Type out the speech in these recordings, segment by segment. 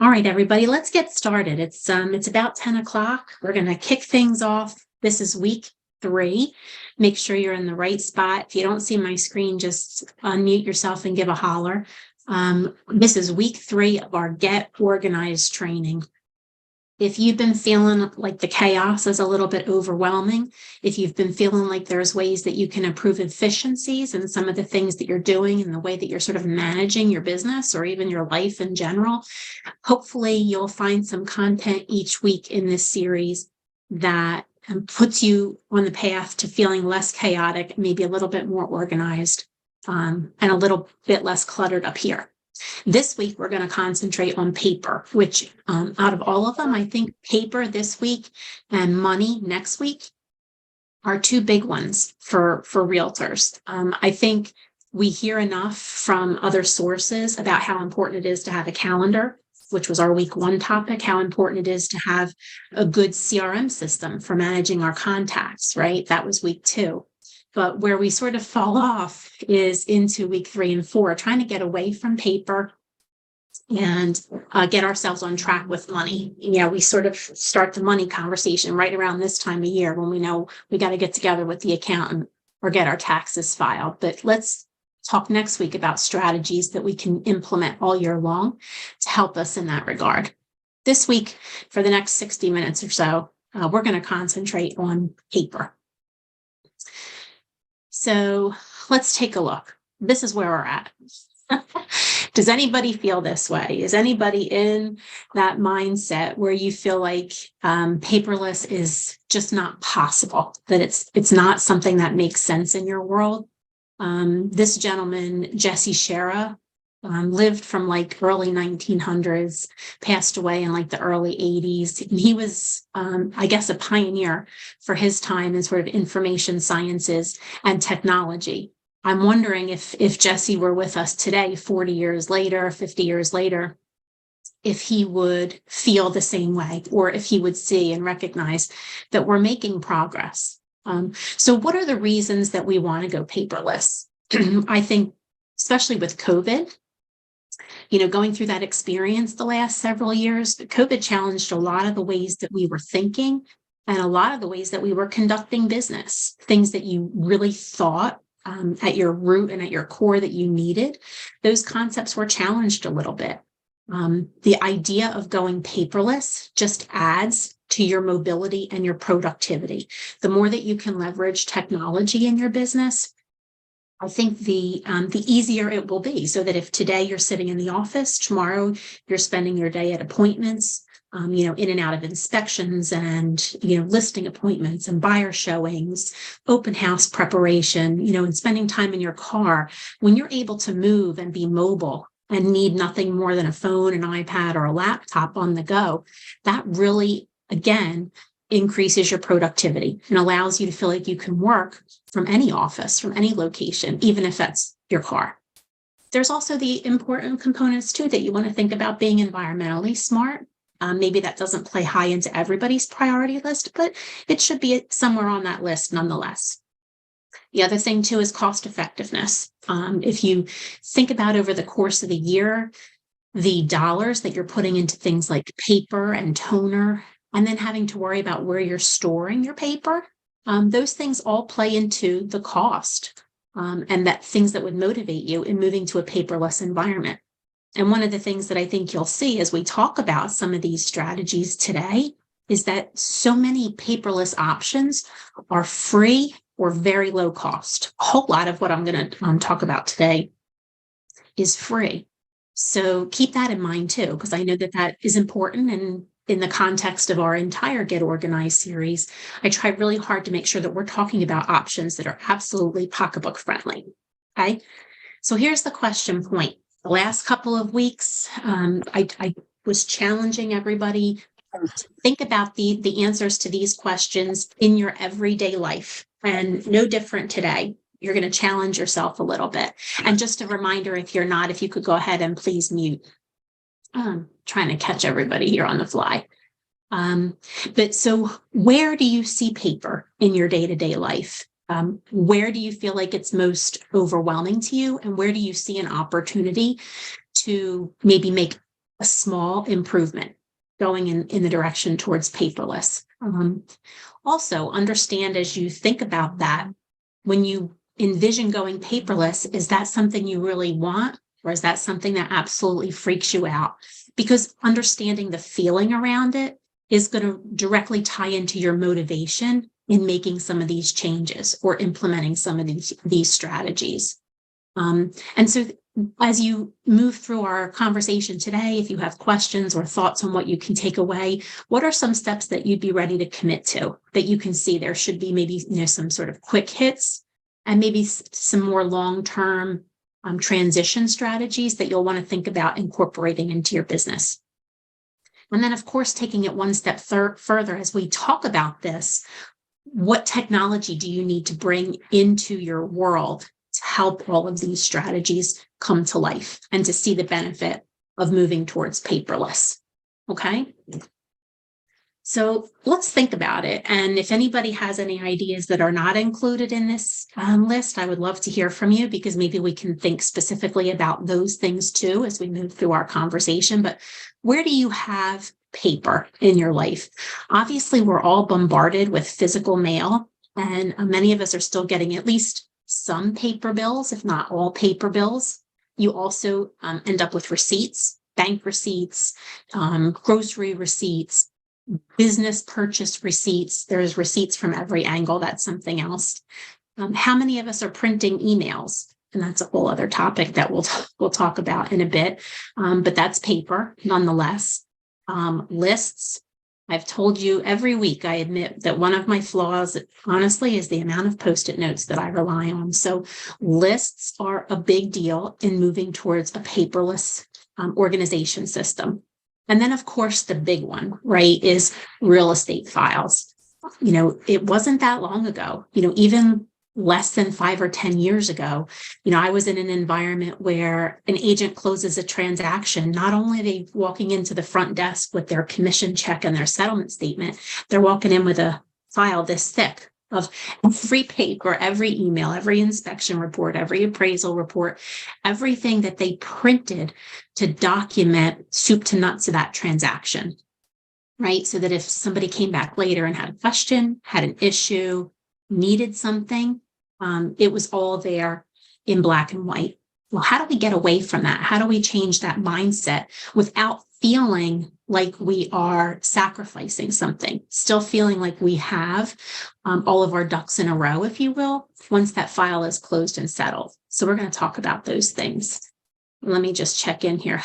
All right, everybody, let's get started. It's about 10 o'clock. We're going to kick things off. This is week 3. Make sure you're in the right spot. If you don't see my screen, just unmute yourself and give a holler. This is week 3 of our Get Organized training. If you've been feeling like the chaos is a little bit overwhelming, if you've been feeling like there's ways that you can improve efficiencies and some of the things that you're doing and the way that you're sort of managing your business or even your life in general, hopefully you'll find some content each week in this series that puts you on the path to feeling less chaotic, maybe a little bit more organized, and a little bit less cluttered up here. This week, we're going to concentrate on paper, which out of all of them, I think paper this week and money next week are 2 big ones for realtors. I think we hear enough from other sources about how important it is to have a calendar, which was our week 1 topic, how important it is to have a good CRM system for managing our contacts, right? That was week 2. But where we sort of fall off is into week 3 and 4, trying to get away from paper and get ourselves on track with money. We sort of start the money conversation right around this time of year when we know we got to get together with the accountant or get our taxes filed. But let's talk next week about strategies that we can implement all year long to help us in that regard. This week, for the next 60 minutes or so, we're going to concentrate on paper. So let's take a look. This is where we're at. Does anybody feel this way? Is anybody in that mindset where you feel like paperless is just not possible, that it's not something that makes sense in your world? This gentleman, Jesse Shera, lived from like early 1900s, passed away in like the early 80s. And he was, I guess, a pioneer for his time in sort of information sciences and technology. I'm wondering if Jesse were with us today, 40 years later, 50 years later, if he would feel the same way, or if he would see and recognize that we're making progress. So what are the reasons that we want to go paperless? I think, especially with COVID, going through that experience the last several years, COVID challenged a lot of the ways that we were thinking and a lot of the ways that we were conducting business, things that you really thought at your root and at your core that you needed. Those concepts were challenged a little bit. The idea of going paperless just adds to your mobility and your productivity. The more that you can leverage technology in your business, I think the easier it will be, so that if today you're sitting in the office, tomorrow you're spending your day at appointments, in and out of inspections and, listing appointments and buyer showings, open house preparation, and spending time in your car. When you're able to move and be mobile and need nothing more than a phone, an iPad, or a laptop on the go, that really, again, increases your productivity and allows you to feel like you can work from any office, from any location, even if that's your car. There's also the important components too that you want to think about being environmentally smart. Maybe that doesn't play high into everybody's priority list, but it should be somewhere on that list nonetheless. The other thing too is cost effectiveness. If you think about over the course of the year, the dollars that you're putting into things like paper and toner, and then having to worry about where you're storing your paper, those things all play into the cost, and that things that would motivate you in moving to a paperless environment. And one of the things that I think you'll see as we talk about some of these strategies today is that so many paperless options are free or very low cost. A whole lot of what I'm going to talk about today is free. So keep that in mind too, because I know that is important. And in the context of our entire Get Organized series, I try really hard to make sure that we're talking about options that are absolutely pocketbook friendly. Okay. So here's the question point. The last couple of weeks, I was challenging everybody to think about the answers to these questions in your everyday life. And no different today. You're going to challenge yourself a little bit. And just a reminder, if you're not, if you could go ahead and please mute. Trying to catch everybody here on the fly. But so where do you see paper in your day-to-day life? Where do you feel like it's most overwhelming to you? And where do you see an opportunity to maybe make a small improvement going in the direction towards paperless. Also, understand as you think about that, when you envision going paperless, is that something you really want? Or is that something that absolutely freaks you out? Because understanding the feeling around it is going to directly tie into your motivation in making some of these changes or implementing some of these strategies. And so as you move through our conversation today, if you have questions or thoughts on what you can take away, what are some steps that you'd be ready to commit to that you can see there should be maybe some sort of quick hits and maybe some more long-term transition strategies that you'll want to think about incorporating into your business. And then, of course, taking it one step further as we talk about this, what technology do you need to bring into your world to help all of these strategies come to life and to see the benefit of moving towards paperless? Okay. So let's think about it. And if anybody has any ideas that are not included in this list, I would love to hear from you, because maybe we can think specifically about those things too as we move through our conversation. But where do you have paper in your life? Obviously, we're all bombarded with physical mail, and many of us are still getting at least some paper bills, if not all paper bills. You also end up with receipts, bank receipts, grocery receipts, business purchase receipts. There's receipts from every angle. That's something else. How many of us are printing emails? And that's a whole other topic that we'll talk about in a bit. But that's paper nonetheless. Lists. I've told you every week, I admit that one of my flaws, honestly, is the amount of Post-it notes that I rely on. So lists are a big deal in moving towards a paperless organization system. And then, of course, the big one, right, is real estate files. It wasn't that long ago, even less than 5 or 10 years ago, I was in an environment where an agent closes a transaction. Not only are they walking into the front desk with their commission check and their settlement statement, they're walking in with a file this thick of every paper, every email, every inspection report, every appraisal report, everything that they printed to document soup to nuts of that transaction, right? So that if somebody came back later and had a question, had an issue, needed something, it was all there in black and white. Well, how do we get away from that? How do we change that mindset without feeling like we are sacrificing something, still feeling like we have all of our ducks in a row, if you will, once that file is closed and settled? So we're going to talk about those things. Let me just check in here.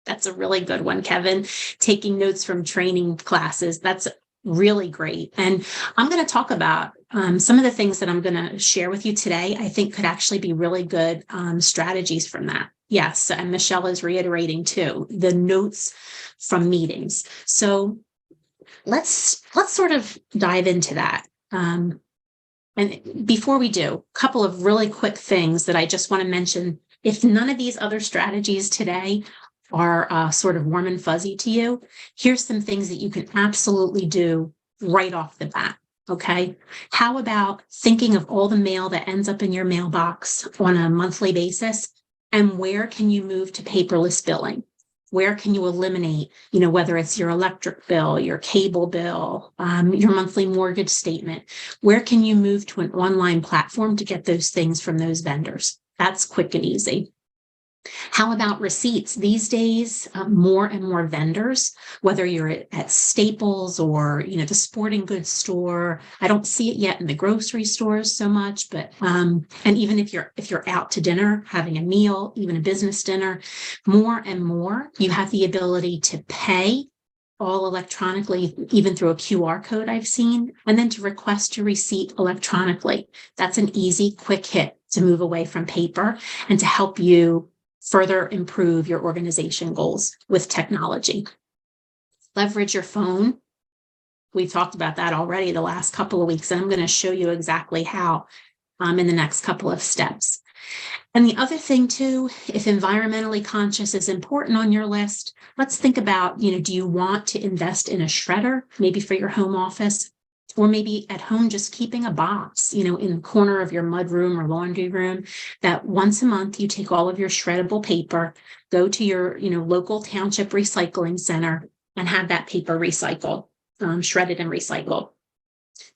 That's a really good one, Kevin. Taking notes from training classes. That's really great. And I'm going to talk about some of the things that I'm going to share with you today. I think could actually be really good strategies from that. Yes, and Michelle is reiterating too, the notes from meetings. So let's sort of dive into that. And before we do, a couple of really quick things that I just want to mention. If none of these other strategies today are sort of warm and fuzzy to you, here's some things that you can absolutely do right off the bat. Okay. How about thinking of all the mail that ends up in your mailbox on a monthly basis, and where can you move to paperless billing? Where can you eliminate, whether it's your electric bill, your cable bill, your monthly mortgage statement? Where can you move to an online platform to get those things from those vendors? That's quick and easy. How about receipts? These days, more and more vendors, whether you're at Staples or, the sporting goods store, I don't see it yet in the grocery stores so much, but, and even if you're out to dinner, having a meal, even a business dinner, more and more, you have the ability to pay all electronically, even through a QR code I've seen, and then to request your receipt electronically. That's an easy, quick hit to move away from paper and to help you further improve your organization goals with technology. Leverage your phone. We've talked about that already the last couple of weeks, and I'm going to show you exactly how in the next couple of steps. And the other thing too, if environmentally conscious is important on your list, let's think about, do you want to invest in a shredder, maybe for your home office? or maybe at home, just keeping a box, in the corner of your mudroom or laundry room, that once a month you take all of your shreddable paper, go to your, local township recycling center and have that paper recycled, shredded and recycled.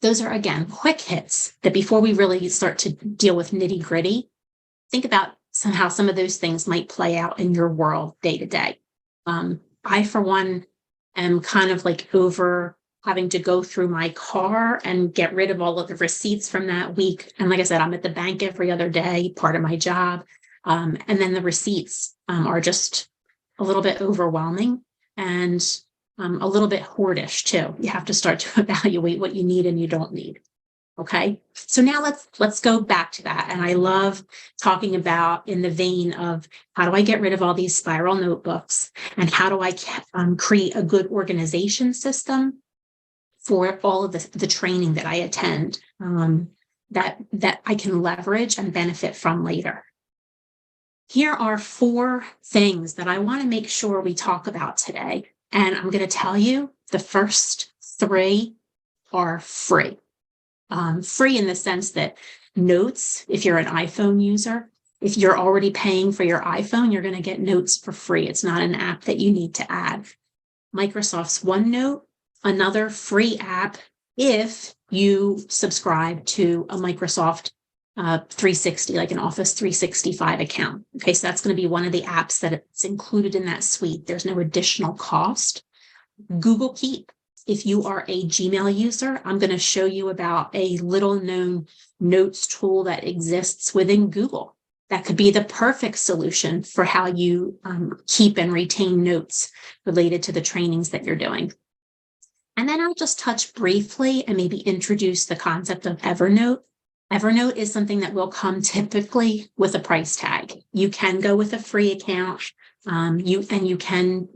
Those are, again, quick hits that before we really start to deal with nitty gritty, think about how some of those things might play out in your world day to day. I, for one, am kind of like over having to go through my car and get rid of all of the receipts from that week. And like I said, I'm at the bank every other day, part of my job. And then the receipts are just a little bit overwhelming and a little bit hoardish too. You have to start to evaluate what you need and you don't need. Okay, so now let's go back to that. And I love talking about in the vein of how do I get rid of all these spiral notebooks and how do I create a good organization system for all of the training that I attend that I can leverage and benefit from later. Here are 4 things that I want to make sure we talk about today. And I'm going to tell you the first 3 are free. Free in the sense that Notes, if you're an iPhone user, if you're already paying for your iPhone, you're going to get Notes for free. It's not an app that you need to add. Microsoft's OneNote, another free app if you subscribe to a Microsoft 360, like an Office 365 account. Okay, so that's going to be one of the apps that it's included in that suite. There's no additional cost. Google Keep. If you are a Gmail user, I'm going to show you about a little known notes tool that exists within Google. That could be the perfect solution for how you keep and retain notes related to the trainings that you're doing. And then I'll just touch briefly and maybe introduce the concept of Evernote. Evernote is something that will come typically with a price tag. You can go with a free account. You can,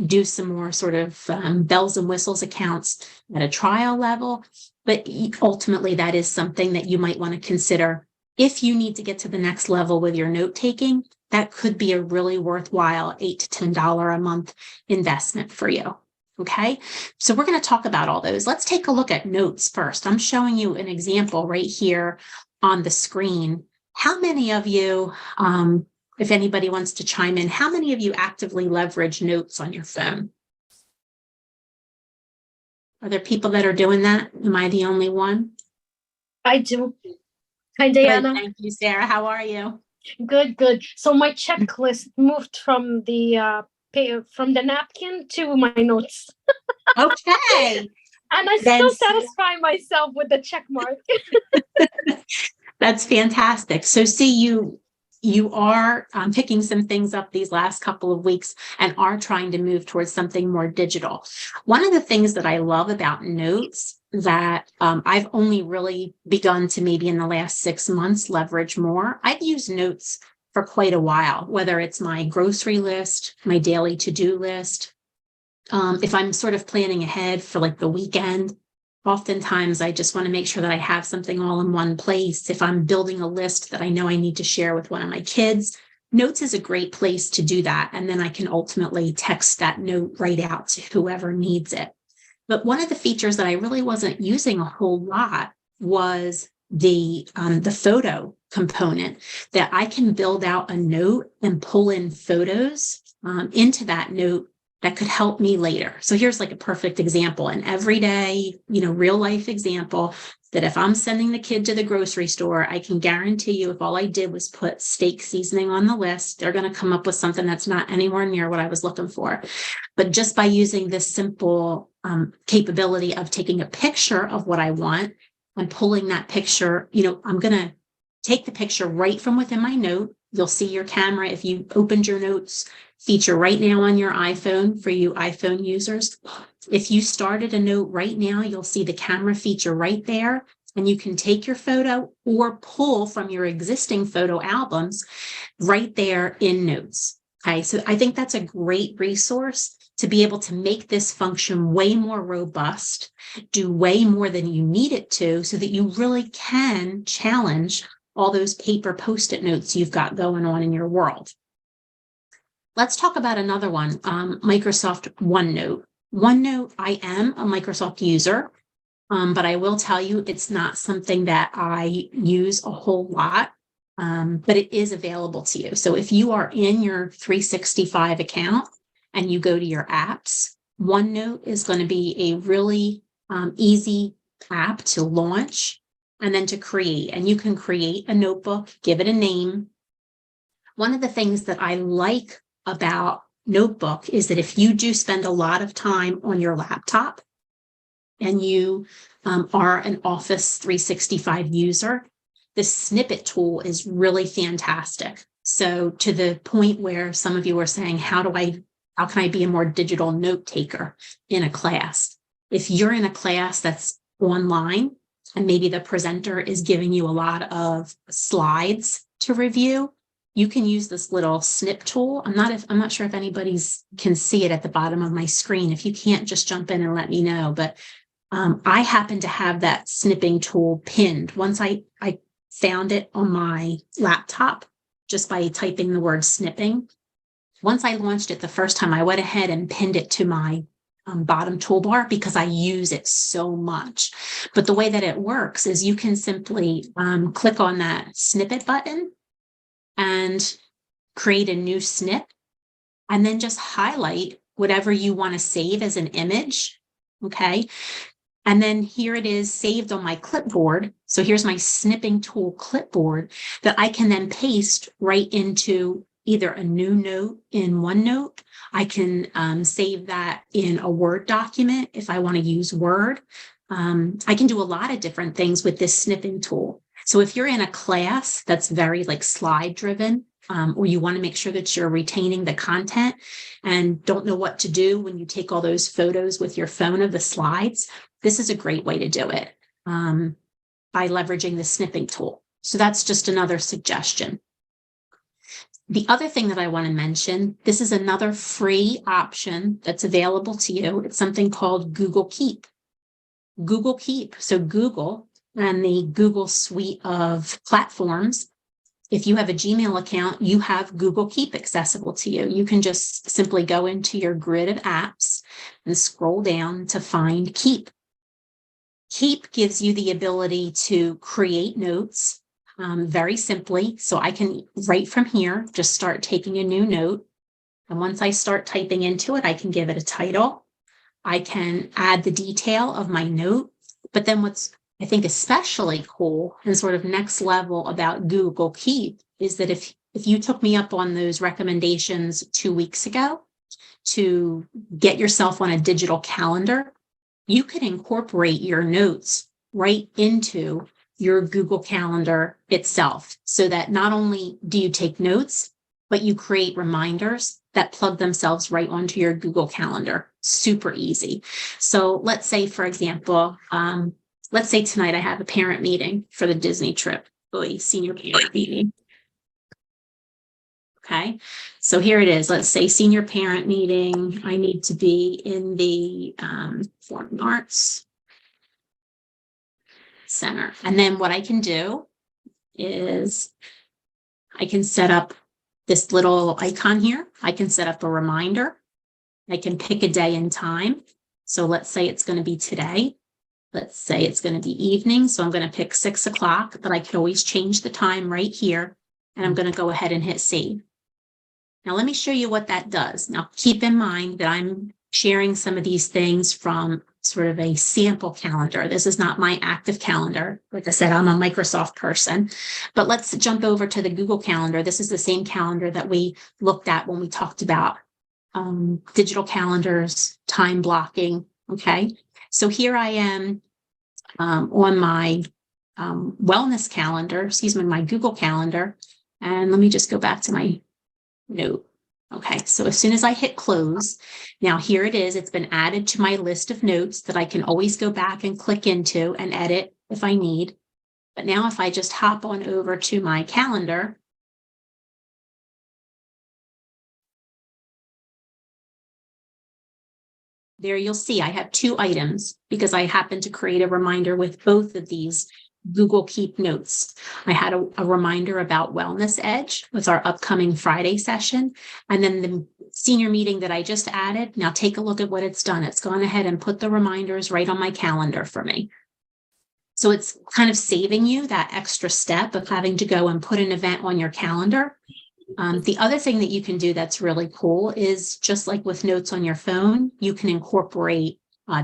do some more sort of bells and whistles accounts at a trial level, but ultimately that is something that you might want to consider if you need to get to the next level with your note taking. That could be a really worthwhile $8 to $10 a month investment for you. Okay, so we're going to talk about all those. Let's take a look at Notes first. I'm showing you an example right here on the screen. How many of you, if anybody wants to chime in, how many of you actively leverage Notes on your phone? Are there people that are doing that? Am I the only one? I do. Hi, Diana. Good. Thank you, Sarah. How are you? Good, good. So my checklist moved from the napkin to my notes. Okay. And I Then still satisfy myself with the check mark. That's fantastic. So see, you are picking some things up these last couple of weeks and are trying to move towards something more digital. One of the things that I love about Notes that I've only really begun to maybe in the last 6 months leverage more. I've used Notes for quite a while, whether it's my grocery list, my daily to-do list. If I'm sort of planning ahead for like the weekend, oftentimes I just want to make sure that I have something all in one place. If I'm building a list that I know I need to share with one of my kids, Notes is a great place to do that. And then I can ultimately text that note right out to whoever needs it. But one of the features that I really wasn't using a whole lot was the photo component, that I can build out a note and pull in photos into that note that could help me later. So here's like a perfect example, an everyday, real life example that if I'm sending the kid to the grocery store, I can guarantee you if all I did was put steak seasoning on the list, they're going to come up with something that's not anywhere near what I was looking for. But just by using this simple capability of taking a picture of what I want and pulling that picture, I'm going to take the picture right from within my note. You'll see your camera if you opened your Notes feature right now on your iPhone for you iPhone users. If you started a note right now, you'll see the camera feature right there, and you can take your photo or pull from your existing photo albums right there in Notes. Okay, so I think that's a great resource to be able to make this function way more robust, do way more than you need it to, so that you really can challenge all those paper Post-it notes you've got going on in your world. Let's talk about another one, Microsoft OneNote. OneNote, I am a Microsoft user. But I will tell you, it's not something that I use a whole lot, but it is available to you. So if you are in your 365 account and you go to your apps, OneNote is going to be a really easy app to launch and then to create. And you can create a notebook, give it a name. One of the things that I like about Notebook is that if you do spend a lot of time on your laptop and you are an Office 365 user, the snippet tool is really fantastic. So to the point where some of you are saying, how can I be a more digital note taker in a class? If you're in a class that's online and maybe the presenter is giving you a lot of slides to review, you can use this little snip tool. I'm not sure if anybody's can see it at the bottom of my screen. If you can't, just jump in and let me know. But I happen to have that snipping tool pinned. Once I found it on my laptop just by typing the word snipping. Once I launched it the first time, I went ahead and pinned it to my bottom toolbar because I use it so much. But the way that it works is you can simply click on that snippet button and create a new snip, and then just highlight whatever you want to save as an image. Okay. And then here it is saved on my clipboard. So here's my snipping tool clipboard that I can then paste right into either a new note in OneNote. I can save that in a Word document if I want to use Word. I can do a lot of different things with this snipping tool. So if you're in a class that's very like slide driven, or you want to make sure that you're retaining the content and don't know what to do when you take all those photos with your phone of the slides, this is a great way to do it by leveraging the snipping tool. So that's just another suggestion. The other thing that I want to mention, this is another free option that's available to you. It's something called Google Keep. Google Keep. So Google and the Google suite of platforms, if you have a Gmail account, you have Google Keep accessible to you. You can just simply go into your grid of apps and scroll down to find Keep. Keep gives you the ability to create notes very simply. So I can, right from here, just start taking a new note. And once I start typing into it, I can give it a title. I can add the detail of my note. But then what's, I think, especially cool and sort of next level about Google Keep is that if you took me up on those recommendations 2 weeks ago to get yourself on a digital calendar, you could incorporate your notes right into your Google Calendar itself so that not only do you take notes, but you create reminders that plug themselves right onto your Google Calendar. Super easy. So let's say, for example, let's say tonight I have a parent meeting for the Disney trip, senior parent meeting. Okay, so here it is. Let's say senior parent meeting. I need to be in the Performing Arts Center. And then what I can do is I can set up this little icon here. I can set up a reminder. I can pick a day and time. So let's say it's going to be today. Let's say it's going to be evening. So I'm going to pick 6 o'clock, but I could always change the time right here. And I'm going to go ahead and hit save. Now, let me show you what that does. Now, keep in mind that I'm sharing some of these things from sort of a sample calendar. This is not my active calendar. Like I said, I'm a Microsoft person. But let's jump over to the Google Calendar. This is the same calendar that we looked at when we talked about digital calendars, time blocking. Okay, so here I am on my wellness calendar, my Google Calendar. And let me just go back to my note. Okay, so as soon as I hit close, now here it is. It's been added to my list of notes that I can always go back and click into and edit if I need. But now if I just hop on over to my calendar, there you'll see I have 2 items because I happen to create a reminder with both of these Google Keep notes. I had a reminder about Wellness Edge with our upcoming Friday session. And then the senior meeting that I just added. Now take a look at what it's done. It's gone ahead and put the reminders right on my calendar for me. So it's kind of saving you that extra step of having to go and put an event on your calendar. The other thing that you can do that's really cool is just like with notes on your phone, you can incorporate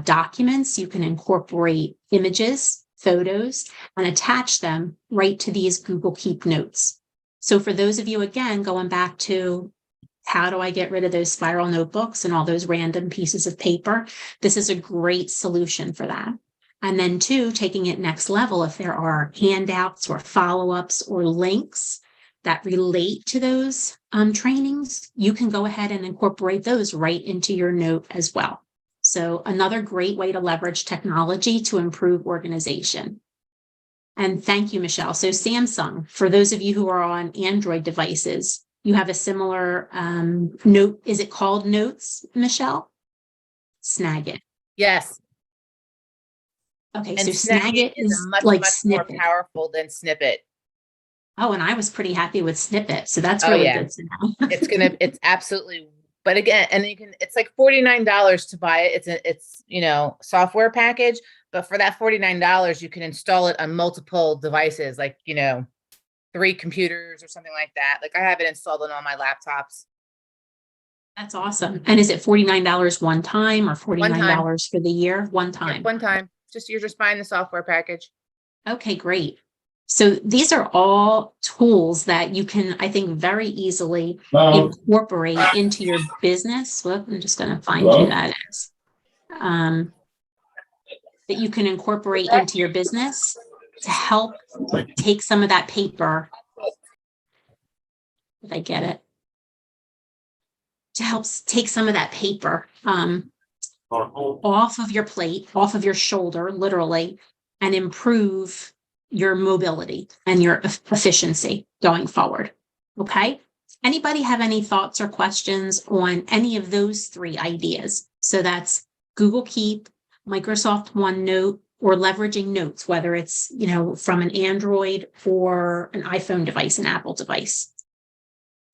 documents, you can incorporate images, photos, and attach them right to these Google Keep notes. So for those of you, again, going back to how do I get rid of those spiral notebooks and all those random pieces of paper, this is a great solution for that. And then two, taking it next level, if there are handouts or follow-ups or links that relate to those trainings, you can go ahead and incorporate those right into your note as well. So another great way to leverage technology to improve organization. And thank you, Michelle. So Samsung, for those of you who are on Android devices, you have a similar note. Is it called Notes, Michelle? Snagit. Yes. Okay, And so Snagit is much, like much Snippet. more powerful than Snippet. Oh, and I was pretty happy with Snippet. So that's Oh, really yeah. good to know. It's absolutely, but again, and you can, it's like $49 to buy it. It's, software package, but for that $49, you can install it on multiple devices, like, 3 computers or something like that. Like I have it installed on all my laptops. That's awesome. And is it $49 one time or $49 for the year? One time. Yep, one time. You're just buying the software package. Okay, great. So these are all tools that you can, I think, very easily incorporate into your business. Well, I'm just going to find who that is. That you can incorporate into your business to help take some of that paper. If I get it. To help take some of that paper off of your plate, off of your shoulder, literally, and improve your mobility and your efficiency going forward. Okay. Anybody have any thoughts or questions on any of those 3 ideas? So that's Google Keep, Microsoft OneNote, or leveraging notes, whether it's, from an Android or an iPhone device, an Apple device.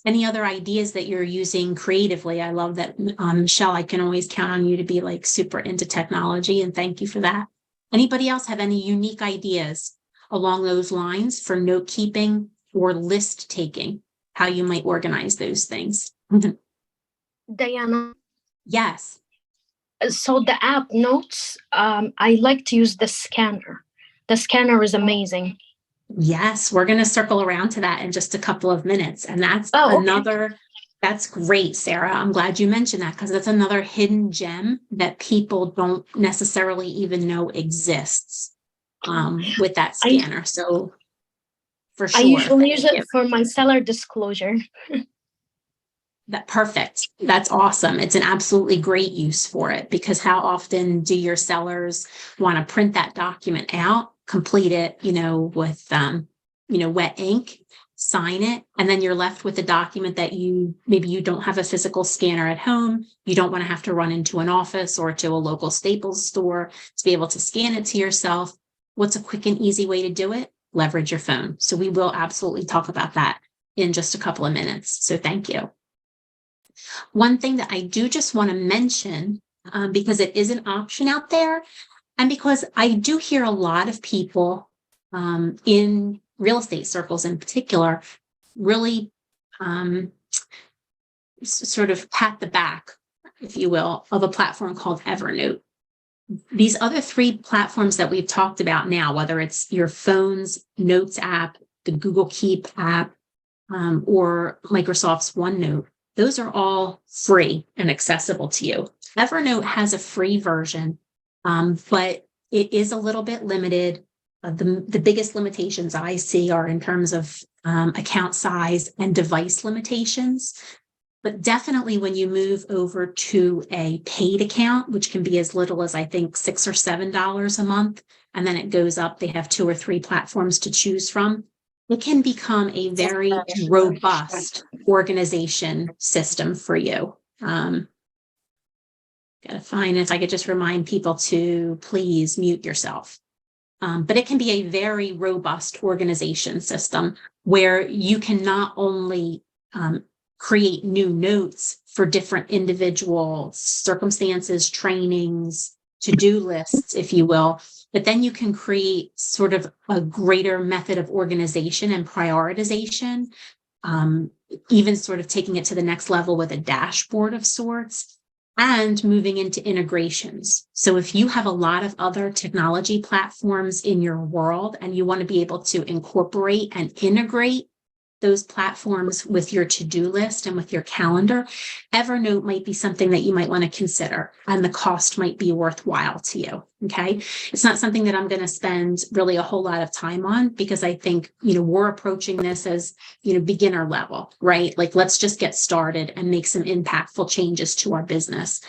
Any other ideas that you're using creatively? I love that, Michelle, I can always count on you to be like super into technology, and thank you for that. Anybody else have any unique ideas along those lines for note keeping or list taking, how you might organize those things? Diana. Yes. So the app Notes, I like to use the scanner. The scanner is amazing. Yes, we're going to circle around to that in just a couple of minutes. And that's that's great, Sarah. I'm glad you mentioned that because that's another hidden gem that people don't necessarily even know exists with that scanner. So for sure. I usually use it for my seller disclosure. Perfect. That's awesome. It's an absolutely great use for it because how often do your sellers want to print that document out, complete it, with, wet ink, sign it, and then you're left with a document that maybe you don't have a physical scanner at home. You don't want to have to run into an office or to a local Staples store to be able to scan it to yourself. What's a quick and easy way to do it? Leverage your phone. So we will absolutely talk about that in just a couple of minutes. So thank you. One thing that I do just want to mention, because it is an option out there, and because I do hear a lot of people in real estate circles in particular, really sort of pat the back, if you will, of a platform called Evernote. These other 3 platforms that we've talked about now, whether it's your phone's Notes app, the Google Keep app, or Microsoft's OneNote, those are all free and accessible to you. Evernote has a free version, but it is a little bit limited. The biggest limitations I see are in terms of account size and device limitations. But definitely when you move over to a paid account, which can be as little as I think $6 or $7 a month, and then it goes up, they have 2 or 3 platforms to choose from. It can become a very robust organization system for you. Gotta find if I could just remind people to please mute yourself. But it can be a very robust organization system where you can not only create new notes for different individual circumstances, trainings, to-do lists, if you will, but then you can create sort of a greater method of organization and prioritization, even sort of taking it to the next level with a dashboard of sorts, and moving into integrations. So if you have a lot of other technology platforms in your world and you want to be able to incorporate and integrate those platforms with your to-do list and with your calendar, Evernote might be something that you might want to consider, and the cost might be worthwhile to you. Okay. It's not something that I'm going to spend really a whole lot of time on, because I think, we're approaching this as, beginner level, right? Like, let's just get started and make some impactful changes to our business.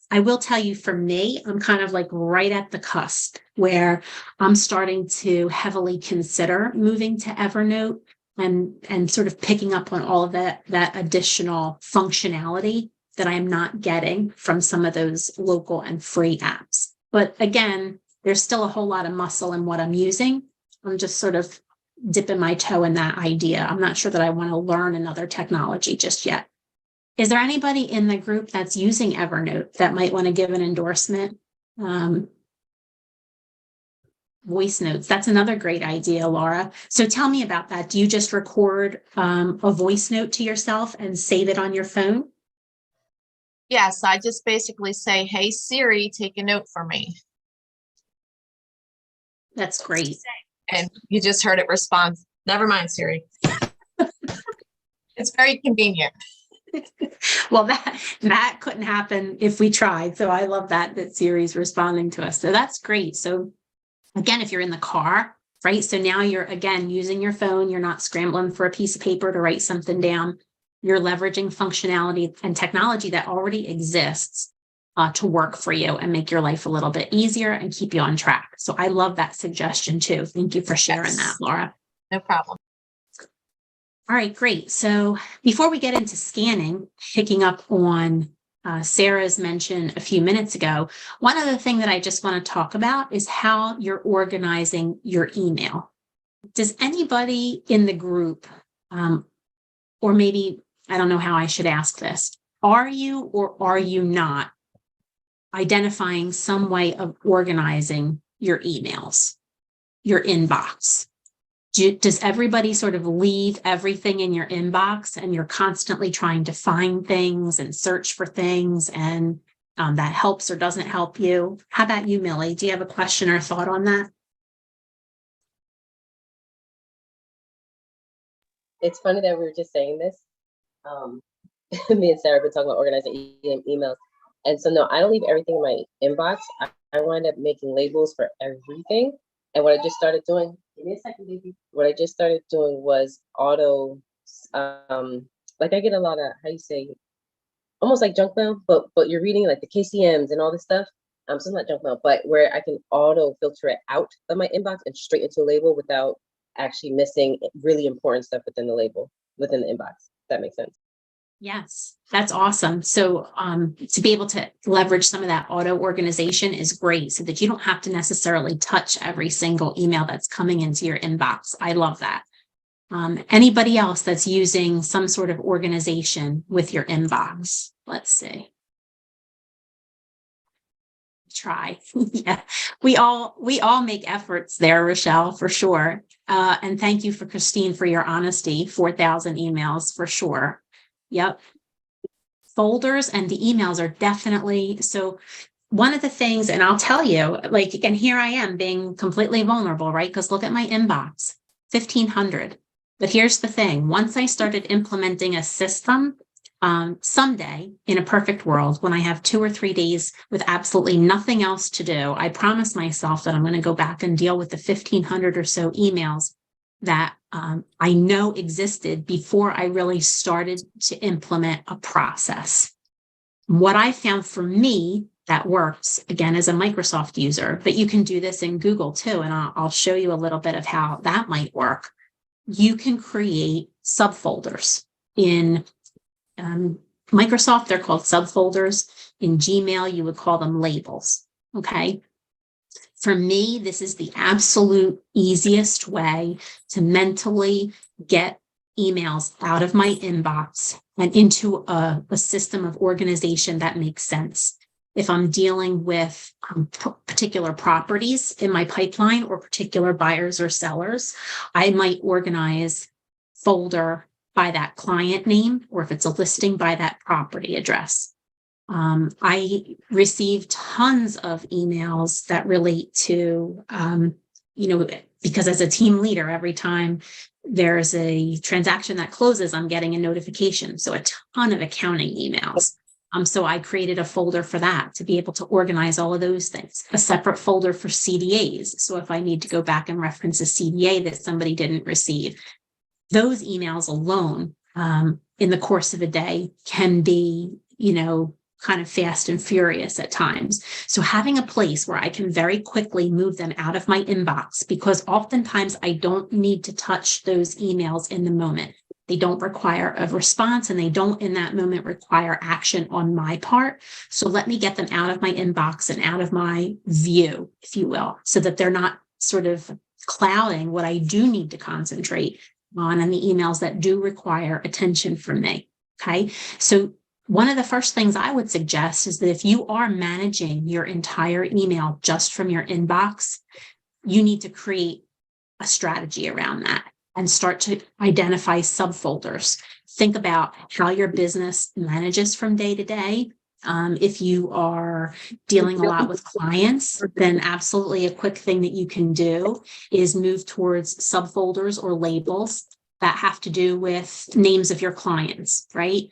I will tell you, for me, I'm kind of like right at the cusp where I'm starting to heavily consider moving to Evernote and sort of picking up on all of that additional functionality that I am not getting from some of those local and free apps. But again, there's still a whole lot of muscle in what I'm using. I'm just sort of dipping my toe in that idea. I'm not sure that I want to learn another technology just yet. Is there anybody in the group that's using Evernote that might want to give an endorsement? Voice notes. That's another great idea, Laura. So tell me about that. Do you just record a voice note to yourself and save it on your phone? Yes, I just basically say, "Hey Siri, take a note for me." That's great. And you just heard it respond. Never mind, Siri. It's very convenient. Well, that couldn't happen if we tried. So I love that Siri's responding to us. So that's great. So again, if you're in the car, right? So now you're, again, using your phone. You're not scrambling for a piece of paper to write something down. You're leveraging functionality and technology that already exists to work for you and make your life a little bit easier and keep you on track. So I love that suggestion too. Thank you for sharing that, Laura. No problem. All right, great. So before we get into scanning, picking up on Sarah's mention a few minutes ago, one other thing that I just want to talk about is how you're organizing your email. Does anybody in the group, or maybe, I don't know how I should ask this, are you or are you not identifying some way of organizing your emails, your inbox? Does everybody sort of leave everything in your inbox and you're constantly trying to find things and search for things, and that helps or doesn't help you? How about you, Millie? Do you have a question or thought on that? It's funny that we were just saying this. Me and Sarah have been talking about organizing emails. And so, no, I don't leave everything in my inbox. I wind up making labels for everything. And what I just started doing, give me a second, baby. What I just started doing was auto, like I get a lot of, how you say, almost like junk mail, but you're reading like the KCMs and all this stuff. So it's not junk mail, but where I can auto filter it out of my inbox and straight into a label without actually missing really important stuff within the label, within the inbox. If that makes sense. Yes, that's awesome. So to be able to leverage some of that auto organization is great, so that you don't have to necessarily touch every single email that's coming into your inbox. I love that. Anybody else that's using some sort of organization with your inbox? Let's see. Try. Yeah, we all make efforts there, Rochelle, for sure. And thank you for Christine for your honesty. 4,000 emails for sure. Yep. Folders and the emails are definitely, so one of the things, and I'll tell you, like, and here I am being completely vulnerable, right? Because look at my inbox, 1,500. But here's the thing. Once I started implementing a system, someday in a perfect world, when I have 2 or 3 days with absolutely nothing else to do, I promise myself that I'm going to go back and deal with the 1,500 or so emails that I know existed before I really started to implement a process. What I found for me that works, again, as a Microsoft user, but you can do this in Google too, and I'll show you a little bit of how that might work. You can create subfolders. In Microsoft, they're called subfolders. In Gmail, you would call them labels, okay? For me, this is the absolute easiest way to mentally get emails out of my inbox and into a system of organization that makes sense. If I'm dealing with particular properties in my pipeline or particular buyers or sellers, I might organize folder by that client name, or if it's a listing, by that property address. I receive tons of emails that relate to, because as a team leader, every time there's a transaction that closes, I'm getting a notification. So a ton of accounting emails. So I created a folder for that to be able to organize all of those things, a separate folder for CDAs. So if I need to go back and reference a CDA that somebody didn't receive, those emails alone in the course of a day can be, kind of fast and furious at times. So having a place where I can very quickly move them out of my inbox, because oftentimes I don't need to touch those emails in the moment. They don't require a response, and they don't in that moment require action on my part. So let me get them out of my inbox and out of my view, if you will, so that they're not sort of clouding what I do need to concentrate on and the emails that do require attention from me. Okay. So one of the first things I would suggest is that if you are managing your entire email just from your inbox, you need to create a strategy around that and start to identify subfolders. Think about how your business manages from day to day. If you are dealing a lot with clients, then absolutely a quick thing that you can do is move towards subfolders or labels that have to do with names of your clients, right?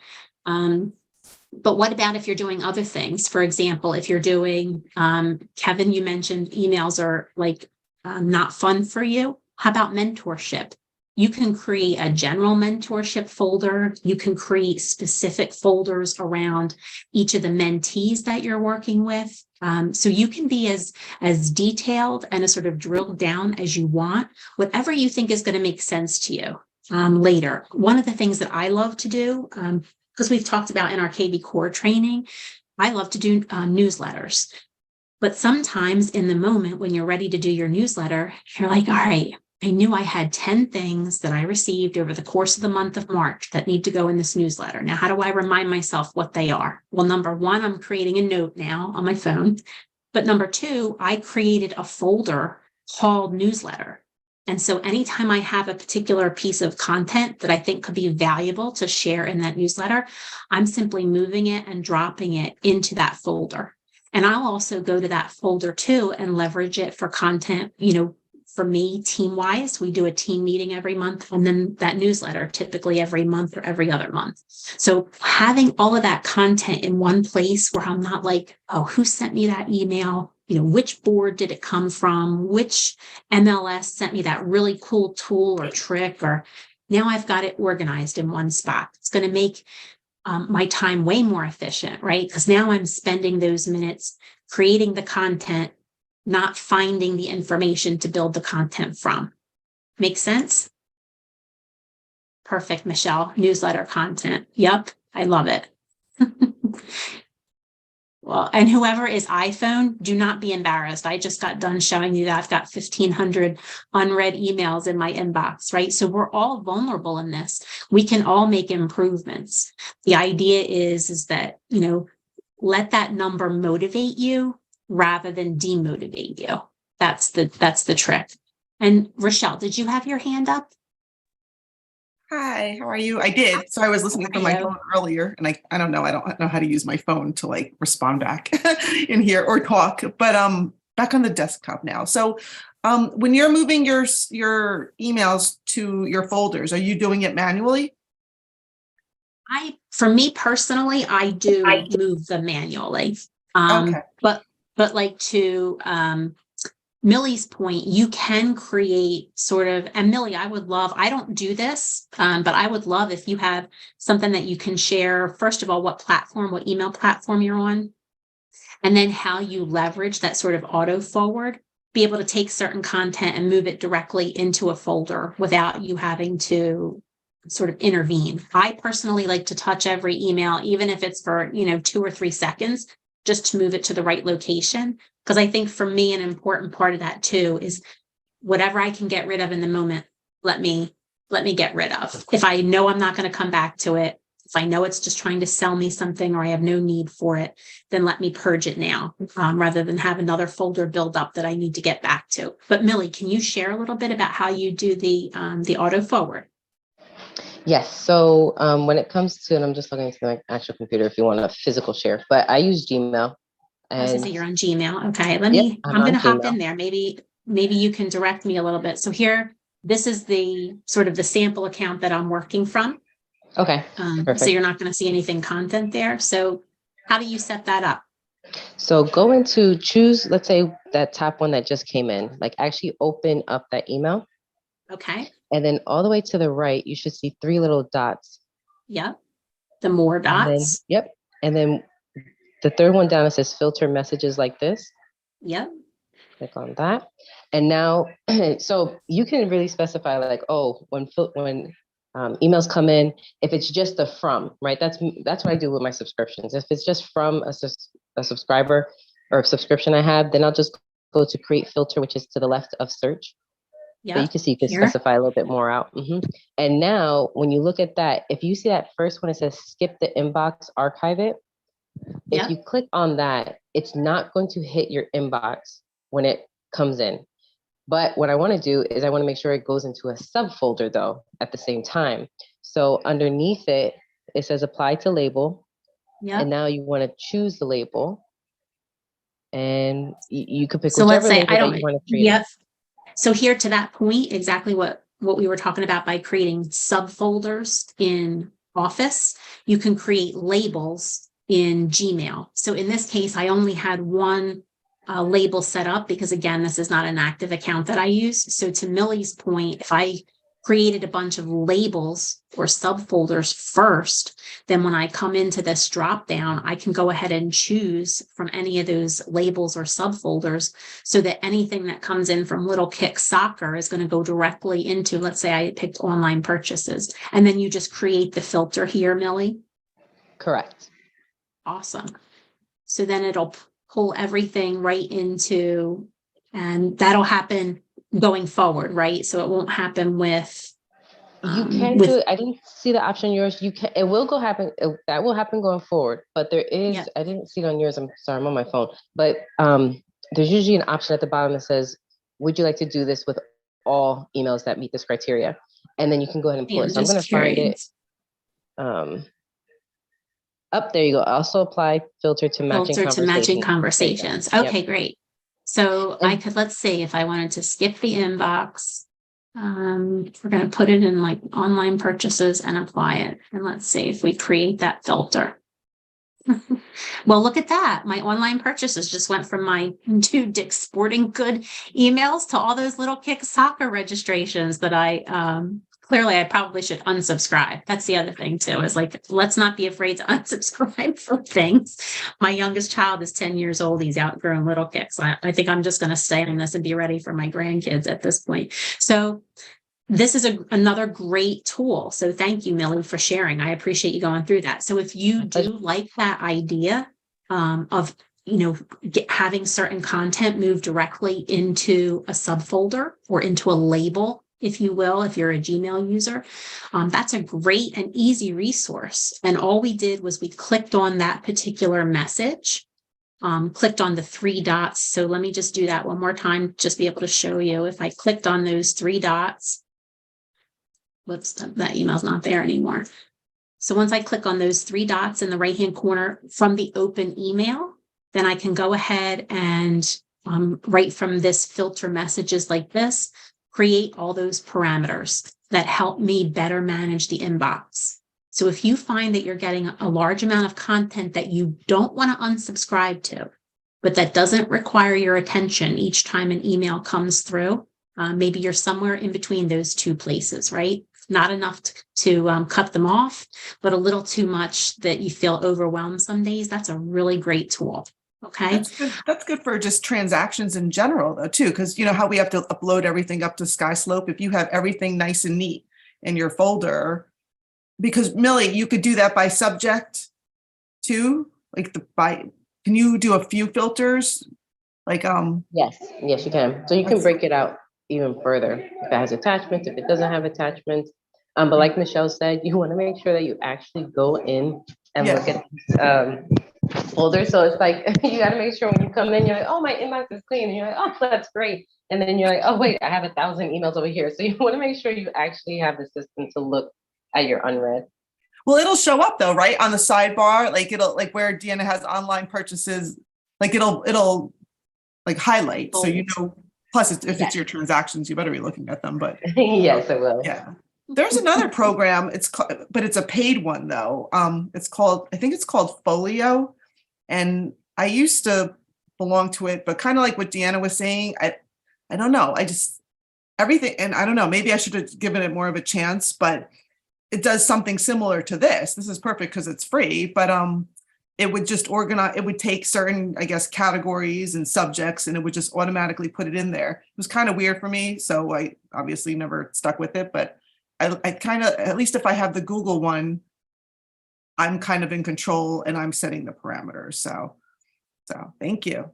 But what about if you're doing other things? For example, if you're doing, Kevin, you mentioned emails are like not fun for you. How about mentorship? You can create a general mentorship folder. You can create specific folders around each of the mentees that you're working with. So you can be as detailed and as sort of drilled down as you want, whatever you think is going to make sense to you later. One of the things that I love to do, because we've talked about in our KB Core training, I love to do newsletters. But sometimes in the moment when you're ready to do your newsletter, you're like, all right, I knew I had 10 things that I received over the course of the month of March that need to go in this newsletter. Now, how do I remind myself what they are? Well, number one, I'm creating a note now on my phone. But number two, I created a folder called newsletter. And so anytime I have a particular piece of content that I think could be valuable to share in that newsletter, I'm simply moving it and dropping it into that folder. And I'll also go to that folder too and leverage it for content, for me, team-wise. We do a team meeting every month, and then that newsletter typically every month or every other month. So having all of that content in one place where I'm not like, oh, who sent me that email? Which board did it come from? Which MLS sent me that really cool tool or trick? Or now I've got it organized in one spot. It's going to make my time way more efficient, right? Because now I'm spending those minutes creating the content, not finding the information to build the content from. Make sense? Perfect, Michelle. Newsletter content. Yep, I love it. Well, and whoever is iPhone, do not be embarrassed. I just got done showing you that I've got 1,500 unread emails in my inbox, right? So we're all vulnerable in this. We can all make improvements. The idea is that, let that number motivate you rather than demotivate you. That's the trick. And Rochelle, did you have your hand up? Hi, how are you? I did. So I was listening from my phone earlier, and I don't know. I don't know how to use my phone to like respond back in here or talk. But back on the desktop now. So when you're moving your emails to your folders, are you doing it manually? For me personally, I do move them manually. Okay. But like to Millie's point, you can create sort of, and Millie, I don't do this, but I would love if you have something that you can share, first of all, what email platform you're on, and then how you leverage that sort of auto forward, be able to take certain content and move it directly into a folder without you having to sort of intervene. I personally like to touch every email, even if it's for, 2 or 3 seconds, just to move it to the right location. Because I think for me, an important part of that too is whatever I can get rid of in the moment, let me get rid of. If I know I'm not going to come back to it, If I know it's just trying to sell me something or I have no need for it, then let me purge it now, rather than have another folder build up that I need to get back to. But Millie, can you share a little bit about how you do the auto forward? Yes. So when it comes to, and I'm just looking into my actual computer if you want a physical share, but I use Gmail. I was gonna say And you're on Gmail. Okay, yep, I'm on gonna hop Gmail. in there. Maybe you can direct me a little bit. So here, this is the sort of the sample account that I'm working from. Okay, So perfect. you're not gonna see anything content there. So how do you set that up? So go into choose, let's say that top one that just came in, like actually open up that email. Okay, And then all the way to the right, you should see 3 little dots. yep. The more And then, dots. yep. And then the third one down, it says filter messages like this. Yep. Click on that. And now, so you can really specify like, oh, when emails come in, if it's just the from, right? That's what I do with my subscriptions. If it's just from a subscriber or a subscription I have, then I'll just go to create filter, which is to the left of search. But you Yep. can see you can Here. specify a little bit more out. And now when you look at that, if you see that first one, it says skip the inbox, archive it. Yep. If you click on that, it's not going to hit your inbox when it comes in. But what I want to do is I want to make sure it goes into a subfolder though at the same time. So underneath it, it says apply to label. Yep. And now you want to choose the label. And you could pick So let's whichever say label I that don't. you want to create. Yep. So here to that point, exactly what we were talking about by creating subfolders in Office, you can create labels in Gmail. So in this case, I only had one label set up because again, this is not an active account that I use. So to Millie's point, if I created a bunch of labels or subfolders first, then when I come into this drop down, I can go ahead and choose from any of those labels or subfolders so that anything that comes in from Little Kick Soccer is going to go directly into, let's say I picked online purchases, and then you just create the filter here, Millie. Correct. Awesome. So then it'll pull everything right into, and that'll happen going forward, right? So it won't happen with You can do it. I didn't see the option on yours. You can. It will go happen. That will happen going forward. But there is. Yep. I didn't see it on yours. I'm sorry. I'm on my phone. But there's usually an option at the bottom that says, "Would you like to do this with all emails that meet this criteria?" And then you can go ahead and pull it. So I'm going to find it. Up there you go. Also apply filter to matching conversations. Yep. Okay, great. So I could, let's see if I wanted to skip the inbox. We're going to put it in like online purchases and apply it. And let's see if we create that filter. Well, look at that. My online purchases just went from my 2 Dick's Sporting Good emails to all those Little Kick Soccer registrations that I clearly I probably should unsubscribe. That's the other thing too, is like, let's not be afraid to unsubscribe from things. My youngest child is 10 years old. He's outgrown Little Kicks. I think I'm just going to stay on this and be ready for my grandkids at this point. So this is another great tool. So thank you, Millie, for sharing. I appreciate you going through that. So if you do like that idea of, having certain content move directly into a subfolder or into a label, if you will, if you're a Gmail user, that's a great and easy resource. And all we did was we clicked on that particular message, clicked on the 3 dots. So let me just do that one more time, just be able to show you. If I clicked on those 3 dots, whoops, that email's not there anymore. So once I click on those 3 dots in the right-hand corner from the open email, then I can go ahead and right from this filter messages like this, create all those parameters that help me better manage the inbox. So if you find that you're getting a large amount of content that you don't want to unsubscribe to, but that doesn't require your attention each time an email comes through, maybe you're somewhere in between those 2 places, right? Not enough to cut them off, but a little too much that you feel overwhelmed some days. That's a really great tool. Okay. That's good for just transactions in general though, too. Cause you know how we have to upload everything up to SkySlope. If you have everything nice and neat in your folder, because Millie, you could do that by subject too. Like can you do a few filters? Like, yes, you can. So you can break it out even further. If it has attachments, if it doesn't have attachments, But like Michelle said, you want to make sure that you actually go in and Yeah. look at folders. So it's like you got to make sure when you come in, you're like, oh, my inbox is clean, and you're like, oh, that's great. And then you're like, oh, wait, I have 1,000 emails over here. So you want to make sure you actually have the system to look at your unread. Well, it'll show up though, right? On the sidebar, like it'll like where Deanna has online purchases, like it'll like highlight. So you know, plus if it's your transactions, you better be looking at them. But Yes, it will. yeah. There's another program, but it's a paid one though. I think it's called Folio. And I used to belong to it, but kind of like what Deanna was saying, I don't know. I just everything, and I don't know, maybe I should have given it more of a chance, but it does something similar to this. This is perfect because it's free, but it would just organize, it would take certain, I guess, categories and subjects, and it would just automatically put it in there. It was kind of weird for me, so I obviously never stuck with it, but I kind of, at least if I have the Google one, I'm kind of in control and I'm setting the parameters. So thank you.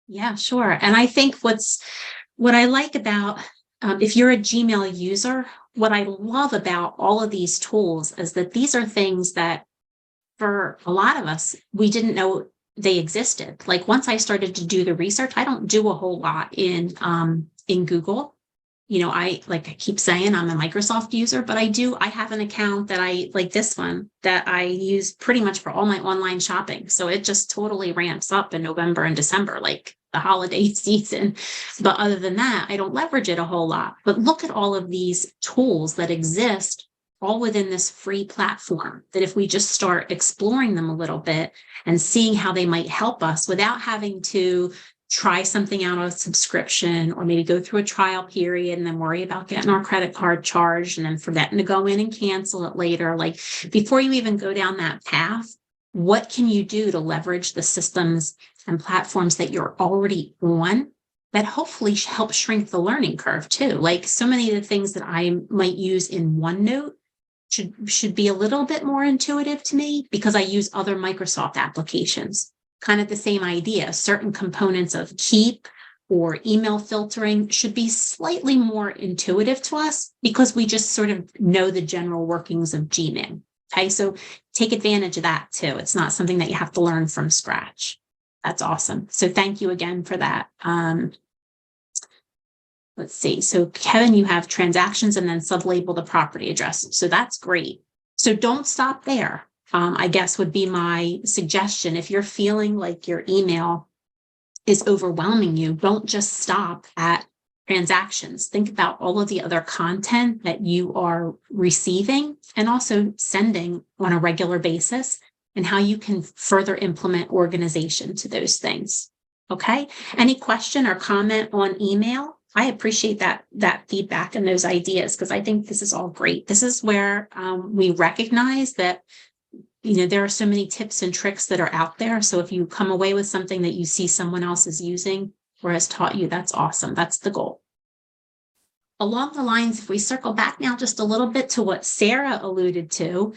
Yeah, sure. And I think what I like about, if you're a Gmail user, what I love about all of these tools is that these are things that for a lot of us, we didn't know they existed. Like once I started to do the research, I don't do a whole lot in Google. You know, I keep saying I'm a Microsoft user, but I have an account that I like this one that I use pretty much for all my online shopping. So it just totally ramps up in November and December, like the holiday season. But other than that, I don't leverage it a whole lot. But look at all of these tools that exist all within this free platform, that if we just start exploring them a little bit and seeing how they might help us without having to try something out on a subscription or maybe go through a trial period and then worry about getting our credit card charged and then forgetting to go in and cancel it later. Like before you even go down that path, what can you do to leverage the systems and platforms that you're already on that hopefully help shrink the learning curve too? Like so many of the things that I might use in OneNote should be a little bit more intuitive to me because I use other Microsoft applications. Kind of the same idea. Certain components of Keep or email filtering should be slightly more intuitive to us because we just sort of know the general workings of Gmail. Okay, so take advantage of that too. It's not something that you have to learn from scratch. That's awesome. So thank you again for that. Let's see. So Kevin, you have transactions and then sublabel the property address. So that's great. So don't stop there. I guess would be my suggestion. If you're feeling like your email is overwhelming you, don't just stop at transactions. Think about all of the other content that you are receiving and also sending on a regular basis and how you can further implement organization to those things. Okay. Any question or comment on email? I appreciate that feedback and those ideas because I think this is all great. This is where we recognize that there are so many tips and tricks that are out there. So if you come away with something that you see someone else is using or has taught you, that's awesome. That's the goal. Along the lines, if we circle back now just a little bit to what Sarah alluded to,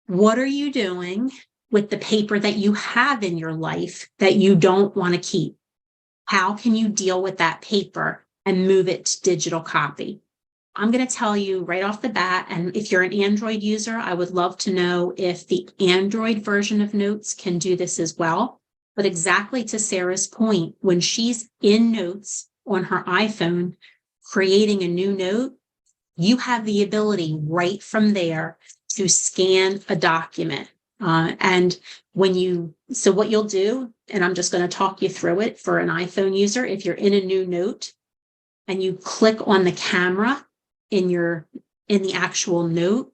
what are you doing with the paper that you have in your life that you don't want to keep? How can you deal with that paper and move it to digital copy? I'm going to tell you right off the bat, and if you're an Android user, I would love to know if the Android version of Notes can do this as well. But exactly to Sarah's point, when she's in Notes on her iPhone, creating a new note, you have the ability right from there to scan a document. And what you'll do, and I'm just going to talk you through it for an iPhone user, if you're in a new note and you click on the camera in the actual note,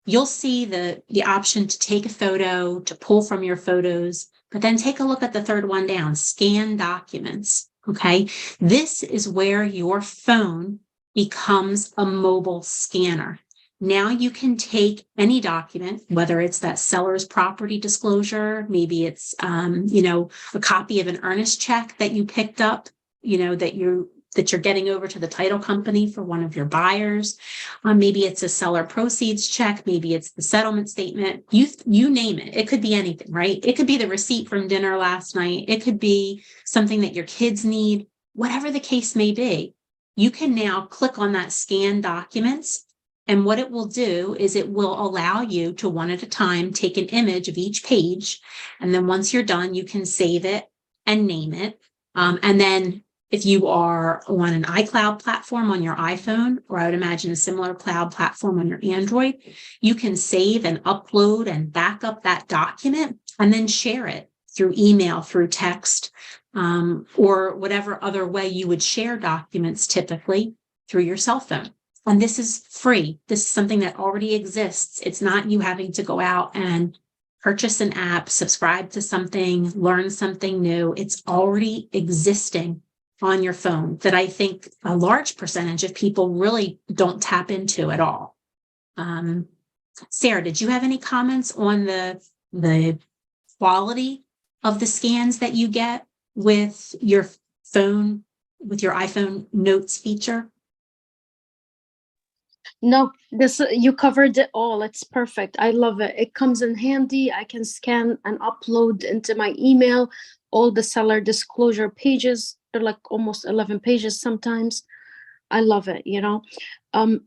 you'll see the option to take a photo, to pull from your photos, but then take a look at the third one down, scan documents. Okay. This is where your phone becomes a mobile scanner. Now you can take any document, whether it's that seller's property disclosure, maybe it's, a copy of an earnest check that you picked up, that you're getting over to the title company for one of your buyers. Maybe it's a seller proceeds check. Maybe it's the settlement statement. You name it. It could be anything, right? It could be the receipt from dinner last night. It could be something that your kids need, whatever the case may be. You can now click on that scan documents And what it will do is it will allow you to one at a time take an image of each page. And then once you're done, you can save it and name it. And then if you are on an iCloud platform on your iPhone, or I would imagine a similar cloud platform on your Android, you can save and upload and back up that document and then share it through email, through text, or whatever other way you would share documents typically through your cell phone. And this is free. This is something that already exists. It's not you having to go out and purchase an app, subscribe to something, learn something new. It's already existing on your phone that I think a large percentage of people really don't tap into at all. Sarah, did you have any comments on the quality of the scans that you get with your phone, with your iPhone notes feature? No, this you covered it all. It's perfect. I love it. It comes in handy. I can scan and upload into my email all the seller disclosure pages. They're like almost 11 pages sometimes. I love it, you know.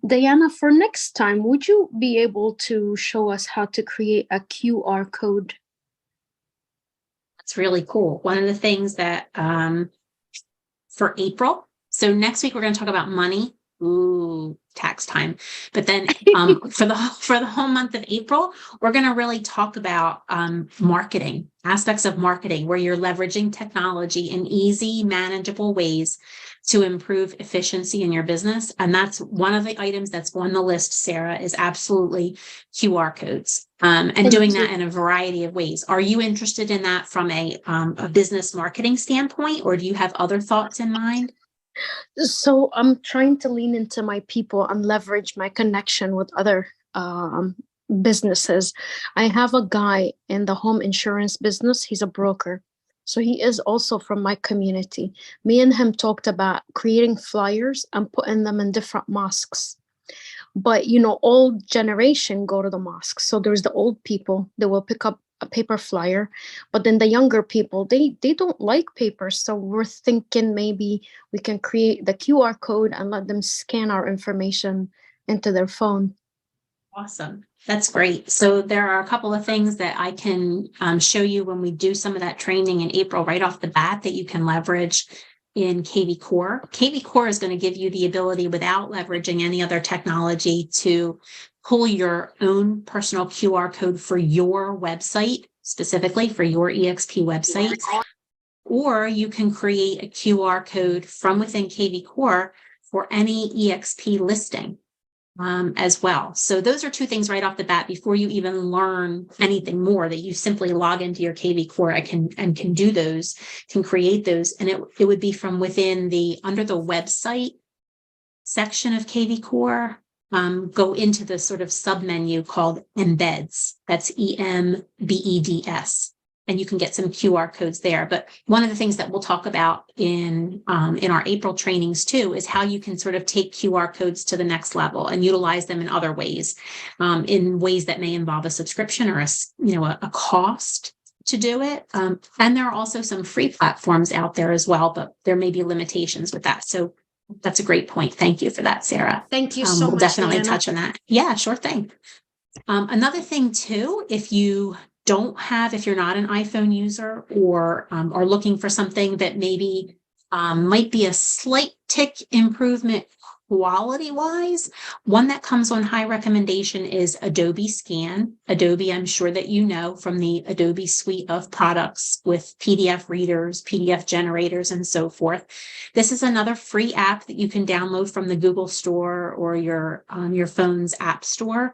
Diana, for next time, would you be able to show us how to create a QR code? That's really cool. One of the things that for April, so next week we're going to talk about money. Ooh, tax time. But then for the whole month of April, we're going to really talk about marketing, aspects of marketing, where you're leveraging technology in easy, manageable ways to improve efficiency in your business. And that's one of the items that's on the list, Sarah, is absolutely QR codes, and doing that in a variety of ways. Are you interested in that from a business marketing standpoint, or do you have other thoughts in mind? So I'm trying to lean into my people and leverage my connection with other businesses. I have a guy in the home insurance business. He's a broker. So he is also from my community. Me and him talked about creating flyers and putting them in different mosques. But, you know, old generation go to the mosque. So there's the old people that will pick up a paper flyer, but then the younger people, they don't like paper. So we're thinking maybe we can create the QR code and let them scan our information into their phone. Awesome. That's great. So there are a couple of things that I can show you when we do some of that training in April right off the bat that you can leverage in KV Core. KV Core is going to give you the ability, without leveraging any other technology, to pull your own personal QR code for your website, specifically for your EXP website. Or you can create a QR code from within KV Core for any EXP listing as well. So those are two things right off the bat before you even learn anything more, that you simply log into your KV Core and can do those, can create those. And it would be from within under the website section of KV Core, go into the sort of sub menu called embeds. That's EMBEDS. And you can get some QR codes there. But one of the things that we'll talk about in our April trainings too is how you can sort of take QR codes to the next level and utilize them in other ways, in ways that may involve a subscription or a cost to do it. And there are also some free platforms out there as well, but there may be limitations with that. So that's a great point. Thank you for that, Sarah. Thank you so we'll much. Definitely Diana. touch on that. Yeah, sure thing. Another thing too, if you're not an iPhone user or are looking for something that maybe might be a slight tick improvement quality wise, one that comes on high recommendation is Adobe Scan. Adobe, I'm sure that you know from the Adobe suite of products with PDF readers, PDF generators, and so forth. This is another free app that you can download from the Google Store or your phone's App Store,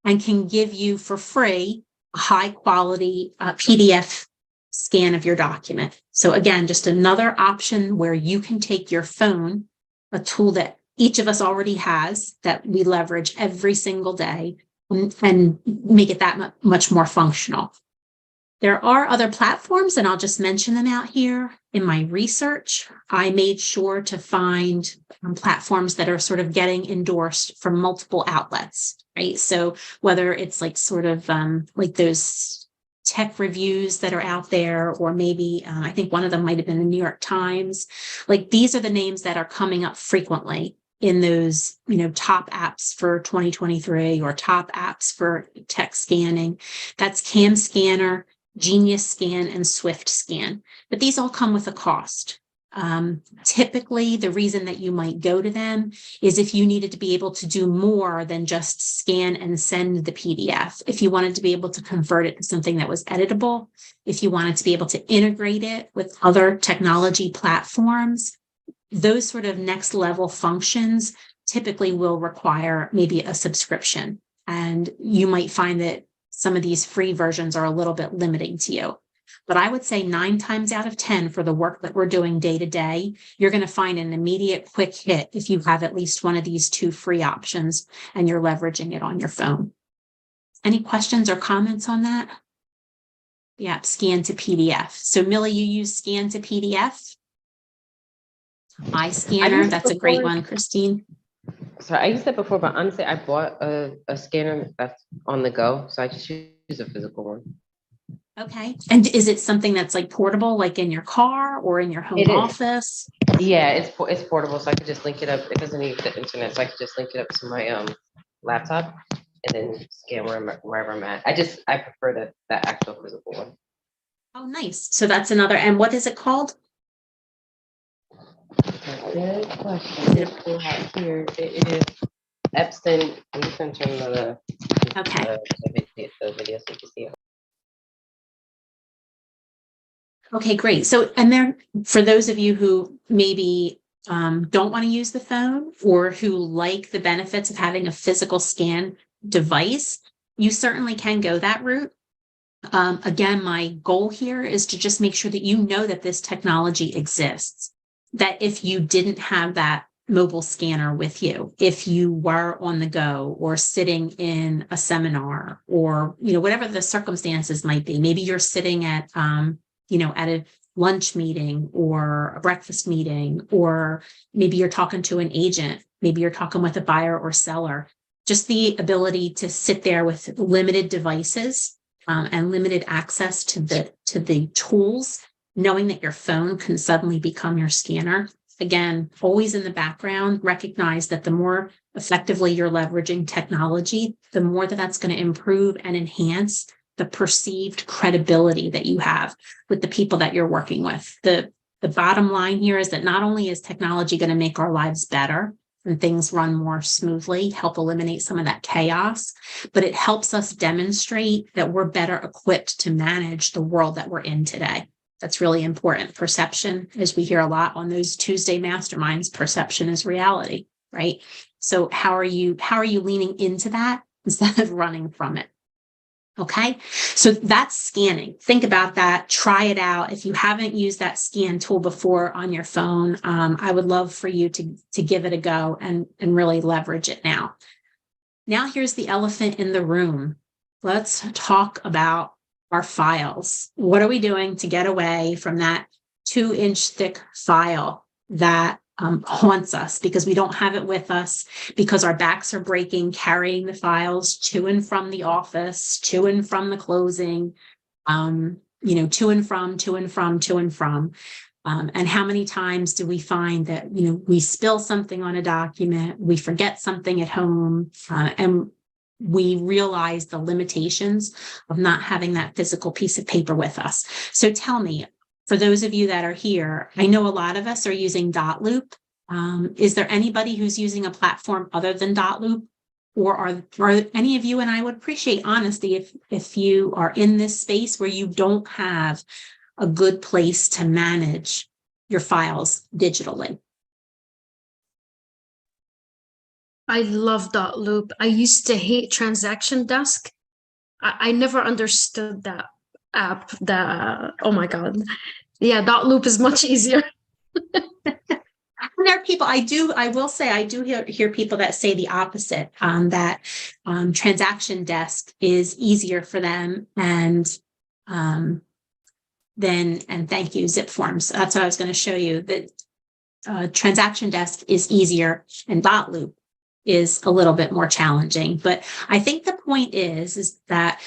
and can give you for free a high quality PDF scan of your document. So again, just another option where you can take your phone, a tool that each of us already has that we leverage every single day, and make it that much more functional. There are other platforms, and I'll just mention them out here. In my research, I made sure to find platforms that are sort of getting endorsed from multiple outlets, right? So whether it's like sort of like those tech reviews that are out there, or maybe I think one of them might have been the New York Times. Like these are the names that are coming up frequently in those, top apps for 2023 or top apps for text scanning. That's Cam Scanner, Genius Scan, and Swift Scan. But these all come with a cost. Typically, the reason that you might go to them is if you needed to be able to do more than just scan and send the PDF. If you wanted to be able to convert it to something that was editable, if you wanted to be able to integrate it with other technology platforms, those sort of next level functions typically will require maybe a subscription. And you might find that some of these free versions are a little bit limiting to you. But I would say 9 times out of 10 for the work that we're doing day to day, you're going to find an immediate quick hit if you have at least one of these 2 free options and you're leveraging it on your phone. Any questions or comments on that? Yeah, scan to PDF. So Millie, you use scan to PDF? iScanner, that's a great one, Christine. Sorry, I used that before, but honestly, I bought a scanner that's on the go, so I just use a physical one. Okay. And is it something that's like portable, like in your car or in your home office? Yeah, it's portable, so I could just link it up. It doesn't need the internet, so I could just link it up to my laptop and then scan wherever I'm at. I prefer that actual physical one. Oh, nice. So that's another. And what is it called? Good question. Here it is Epson. I'm just going to turn the video so you can see it. Okay, great. So, and there, for those of you who maybe don't want to use the phone or who like the benefits of having a physical scan device, you certainly can go that route. Again, my goal here is to just make sure that you know that this technology exists, that if you didn't have that mobile scanner with you, if you were on the go or sitting in a seminar or, whatever the circumstances might be, maybe you're sitting at, at a lunch meeting or a breakfast meeting, or maybe you're talking to an agent, maybe you're talking with a buyer or seller, just the ability to sit there with limited devices and limited access to the tools, knowing that your phone can suddenly become your scanner. Again, always in the background, recognize that the more effectively you're leveraging technology, the more that's going to improve and enhance the perceived credibility that you have with the people that you're working with. The bottom line here is that not only is technology going to make our lives better and things run more smoothly, help eliminate some of that chaos, but it helps us demonstrate that we're better equipped to manage the world that we're in today. That's really important. Perception, as we hear a lot on those Tuesday masterminds, perception is reality, right? So how are you leaning into that instead of running from it? Okay, so that's scanning. Think about that. Try it out. If you haven't used that scan tool before on your phone, I would love for you to give it a go and really leverage it now. Now, here's the elephant in the room. Let's talk about our files. What are we doing to get away from that 2-inch thick file that haunts us because we don't have it with us, because our backs are breaking, carrying the files to and from the office, to and from the closing, to and from. And how many times do we find that, we spill something on a document, we forget something at home, and we realize the limitations of not having that physical piece of paper with us. So tell me, for those of you that are here, I know a lot of us are using Dotloop. Is there anybody who's using a platform other than Dotloop? Or are any of you, and I would appreciate honesty if you are in this space where you don't have a good place to manage your files digitally? I love Dotloop. I used to hate Transaction Desk. I never understood that app. Oh my God. Yeah, Dotloop is much easier. There are people, I will say, I do hear people that say the opposite, that Transaction Desk is easier for them and thank you, Zip Forms. That's what I was going to show you, that Transaction Desk is easier and Dotloop is a little bit more challenging. But I think the point is that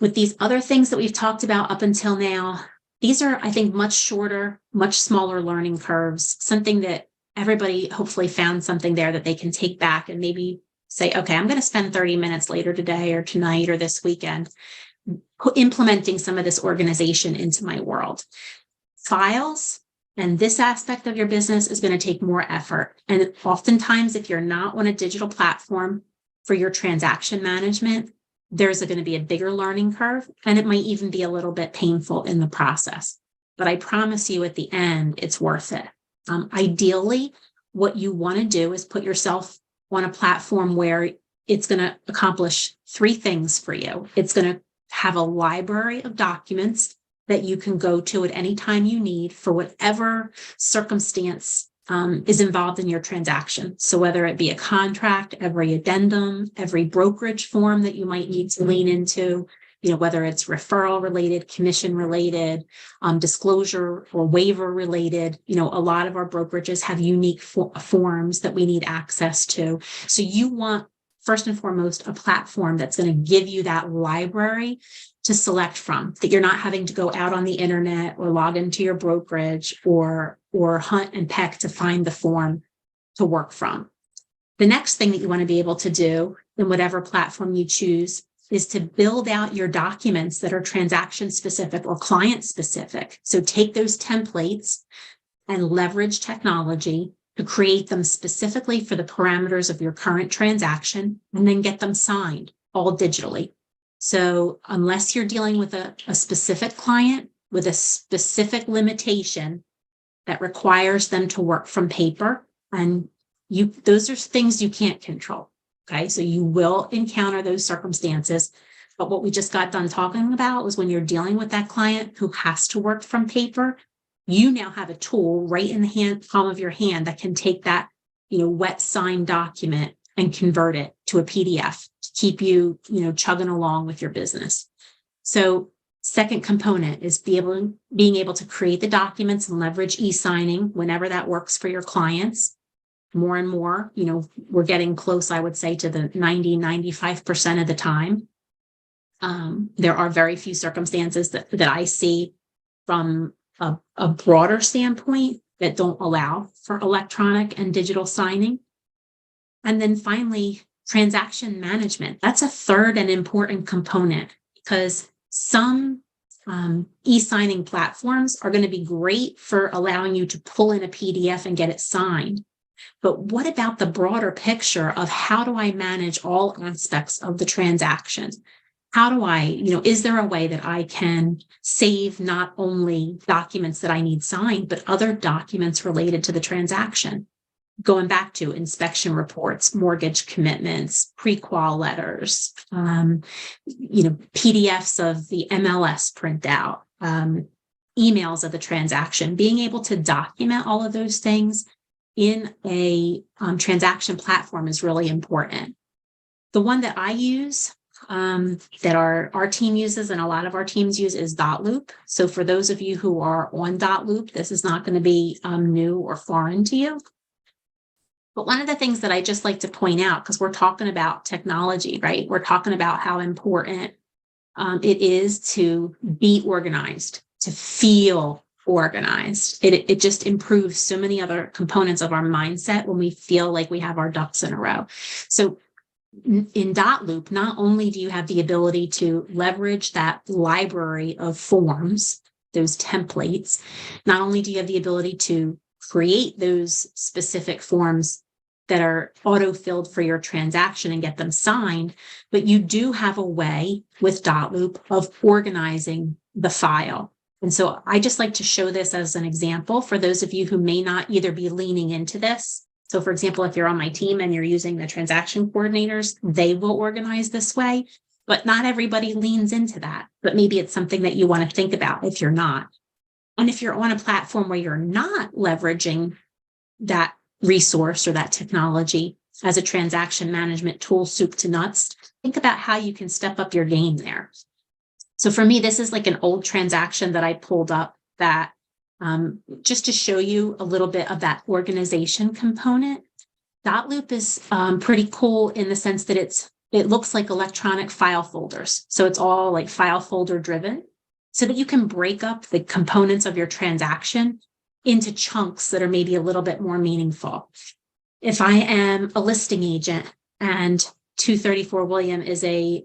with these other things that we've talked about up until now, these are, I think, much shorter, much smaller learning curves, something that everybody hopefully found something there that they can take back and maybe say, okay, I'm going to spend 30 minutes later today or tonight or this weekend implementing some of this organization into my world. Files and this aspect of your business is going to take more effort. And oftentimes, if you're not on a digital platform for your transaction management, there's going to be a bigger learning curve, and it might even be a little bit painful in the process. But I promise you at the end, it's worth it. Ideally, what you want to do is put yourself on a platform where it's going to accomplish three things for you. It's going to have a library of documents that you can go to at any time you need for whatever circumstance is involved in your transaction. So whether it be a contract, every addendum, every brokerage form that you might need to lean into, whether it's referral related, commission related, disclosure or waiver related, a lot of our brokerages have unique forms that we need access to. So you want, first and foremost, a platform that's going to give you that library to select from, that you're not having to go out on the internet or log into your brokerage or hunt and peck to find the form to work from. The next thing that you want to be able to do in whatever platform you choose is to build out your documents that are transaction specific or client specific. So take those templates and leverage technology to create them specifically for the parameters of your current transaction, and then get them signed all digitally. So unless you're dealing with a specific client with a specific limitation that requires them to work from paper, and those are things you can't control. Okay, so you will encounter those circumstances. But what we just got done talking about was when you're dealing with that client who has to work from paper, you now have a tool right in the palm of your hand that can take that, wet signed document and convert it to a PDF to keep you, chugging along with your business. So second component is being able to create the documents and leverage e-signing whenever that works for your clients. More and more, we're getting close, I would say, to the 95% of the time. There are very few circumstances that I see from a broader standpoint that don't allow for electronic and digital signing. And then finally, transaction management. That's a third and important component, because some e-signing platforms are going to be great for allowing you to pull in a PDF and get it signed. But what about the broader picture of how do I manage all aspects of the transaction? How do I, is there a way that I can save not only documents that I need signed, but other documents related to the transaction? Going back to inspection reports, mortgage commitments, pre-qual letters, PDFs of the MLS printout, emails of the transaction, being able to document all of those things in a transaction platform is really important. The one that I use, that our team uses and a lot of our teams use, is dotloop. So for those of you who are on dotloop, this is not going to be new or foreign to you. But one of the things that I just like to point out, because we're talking about technology, right? We're talking about how important it is to be organized, to feel organized. It just improves so many other components of our mindset when we feel like we have our ducks in a row. So in dotloop, not only do you have the ability to leverage that library of forms, those templates, not only do you have the ability to create those specific forms that are auto-filled for your transaction and get them signed, but you do have a way with dotloop of organizing the file. And so I just like to show this as an example for those of you who may not either be leaning into this. So for example, if you're on my team and you're using the transaction coordinators, they will organize this way, but not everybody leans into that. But maybe it's something that you want to think about if you're not. And if you're on a platform where you're not leveraging that resource or that technology as a transaction management tool, soup to nuts, think about how you can step up your game there. So for me, this is like an old transaction that I pulled up that just to show you a little bit of that organization component. dotloop is pretty cool in the sense that it looks like electronic file folders. So it's all like file folder driven, so that you can break up the components of your transaction into chunks that are maybe a little bit more meaningful. If I am a listing agent and 234 William is a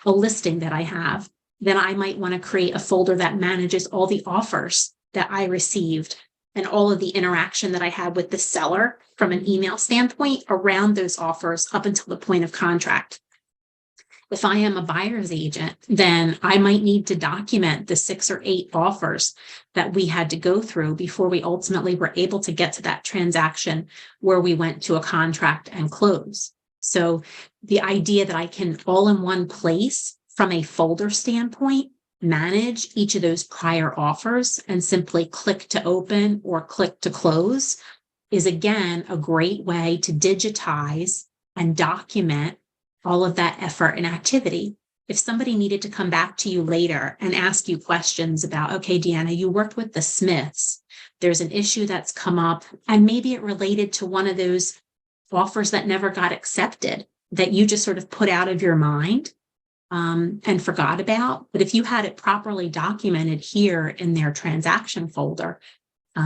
listing that I have, then I might want to create a folder that manages all the offers that I received and all of the interaction that I had with the seller from an email standpoint around those offers up until the point of contract. If I am a buyer's agent, then I might need to document the 6 or 8 offers that we had to go through before we ultimately were able to get to that transaction where we went to a contract and close. So the idea that I can all in one place from a folder standpoint, manage each of those prior offers and simply click to open or click to close is again a great way to digitize and document all of that effort and activity. If somebody needed to come back to you later and ask you questions about, okay, Deanna, you worked with the Smiths, there's an issue that's come up, and maybe it related to one of those offers that never got accepted that you just sort of put out of your mind and forgot about. But if you had it properly documented here in their transaction folder,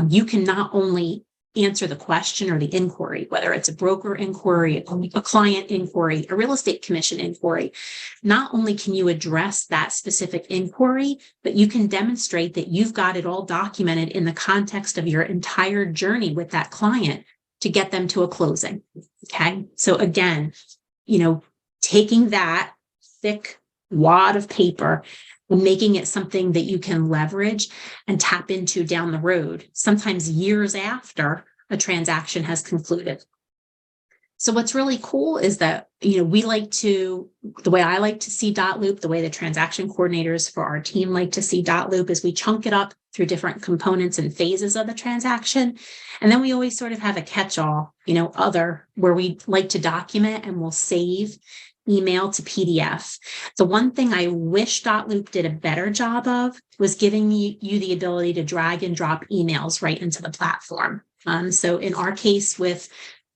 you can not only answer the question or the inquiry, whether it's a broker inquiry, a client inquiry, a real estate commission inquiry. Not only can you address that specific inquiry, but you can demonstrate that you've got it all documented in the context of your entire journey with that client to get them to a closing. Okay. So again, taking that thick wad of paper and making it something that you can leverage and tap into down the road, sometimes years after a transaction has concluded. So what's really cool is that, the way I like to see Dot Loop, the way the transaction coordinators for our team like to see Dot Loop is we chunk it up through different components and phases of the transaction. And then we always sort of have a catch-all, other where we like to document and we'll save email to PDF. The one thing I wish Dot Loop did a better job of was giving you the ability to drag and drop emails right into the platform. So in our case with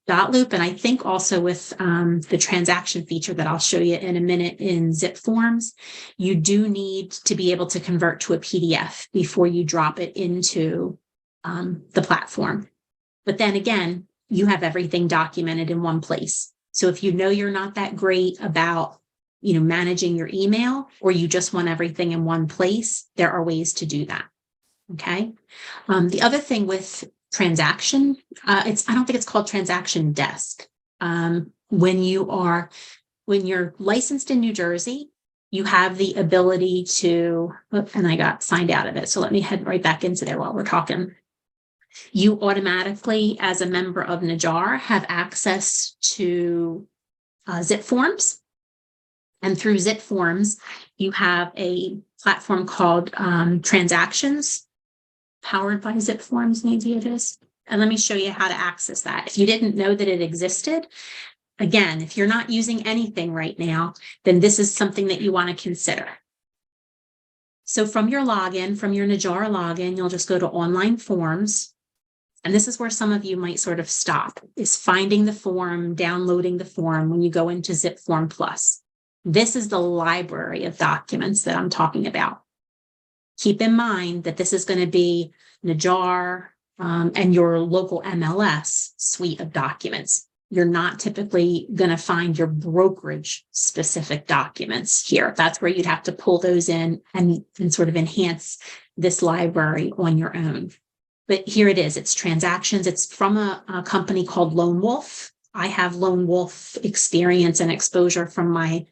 Dot Loop, and I think also with the transaction feature that I'll show you in a minute in Zip Forms, you do need to be able to convert to a PDF before you drop it into the platform. But then again, you have everything documented in one place. So if you're not that great about, managing your email, or you just want everything in one place, there are ways to do that. Okay. The other thing with transaction, I don't think it's called Transaction Desk. When you're licensed in New Jersey, you have the ability to, and I got signed out of it. So let me head right back into there while we're talking. You automatically, as a member of NAJAR, have access to Zip Forms. And through Zip Forms, you have a platform called Transactions, powered by Zip Forms, maybe it is. And let me show you how to access that. If you didn't know that it existed, again, if you're not using anything right now, then this is something that you want to consider. So from your NAJAR login, you'll just go to Online Forms. And this is where some of you might sort of stop, is finding the form, downloading the form when you go into Zip Form Plus. This is the library of documents that I'm talking about. Keep in mind that this is going to be NAJAR and your local MLS suite of documents. You're not typically going to find your brokerage specific documents here. That's where you'd have to pull those in and sort of enhance this library on your own. But here it is. It's transactions. It's from a company called Lone Wolf. I have Lone Wolf experience and exposure from my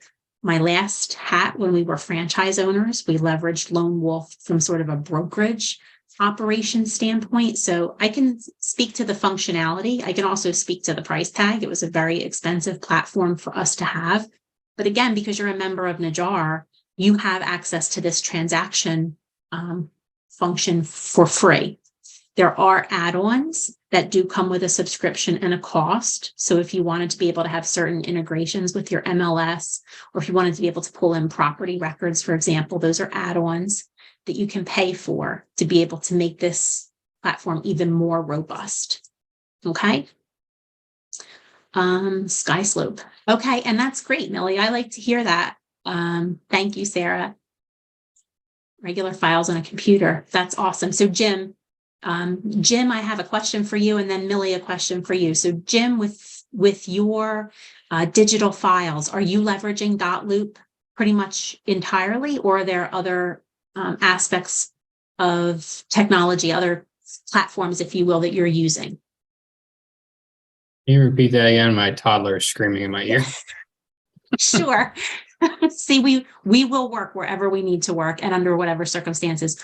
last hat when we were franchise owners. We leveraged Lone Wolf from sort of a brokerage operation standpoint. So I can speak to the functionality. I can also speak to the price tag. It was a very expensive platform for us to have. But again, because you're a member of NAJAR, you have access to this transaction function for free. There are add-ons that do come with a subscription and a cost. So if you wanted to be able to have certain integrations with your MLS, or if you wanted to be able to pull in property records, for example, those are add-ons that you can pay for to be able to make this platform even more robust. Okay. Skyslope. Okay. And that's great, Millie. I like to hear that. Thank you, Sarah. Regular files on a computer. That's awesome. So Jim, Jim, I have a question for you, and then Millie, a question for you. So Jim, with your digital files, are you leveraging Loop pretty much entirely, or are there other aspects of technology, other platforms, if you will, that you're using? Can you repeat that again? My toddler is screaming in my ear. Sure. See, we will work wherever we need to work and under whatever circumstances.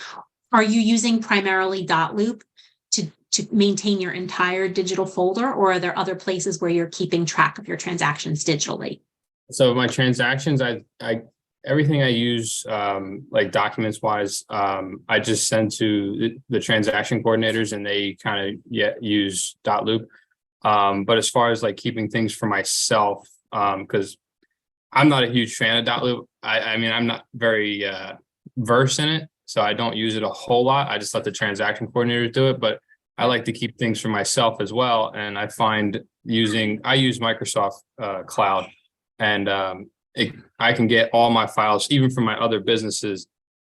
Are you using primarily Loop to maintain your entire digital folder, or are there other places where you're keeping track of your transactions digitally? So my transactions, I everything I use, like documents wise, I just send to the transaction coordinators, and they kind of use Loop. But as far as like keeping things for myself, because I'm not a huge fan of Loop. I mean, I'm not very versed in it, so I don't use it a whole lot. I just let the transaction coordinators do it, but I like to keep things for myself as well. And I find I use Microsoft Cloud, and I can get all my files, even from my other businesses,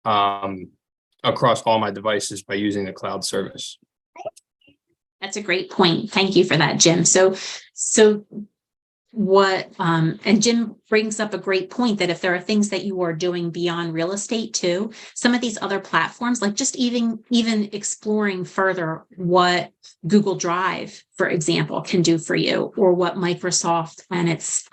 across all my devices by using the cloud service. That's a great point. Thank you for that, Jim. So and Jim brings up a great point that if there are things that you are doing beyond real estate too, some of these other platforms, like just even exploring further what Google Drive, for example, can do for you, or what Microsoft and its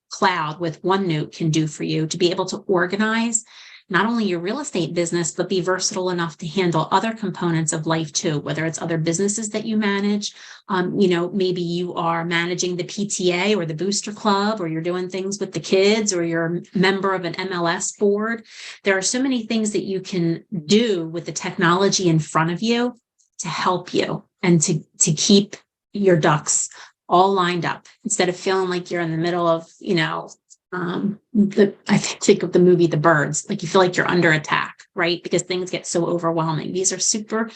cloud with OneNote can do for you to be able to organize not only your real estate business, but be versatile enough to handle other components of life too, whether it's other businesses that you manage. Maybe you are managing the PTA or the booster club, or you're doing things with the kids, or you're a member of an MLS board. There are so many things that you can do with the technology in front of you to help you and to keep your ducks all lined up, instead of feeling like you're in the middle of, I think of the movie The Birds, like you feel like you're under attack, right? Because things get so overwhelming. These are super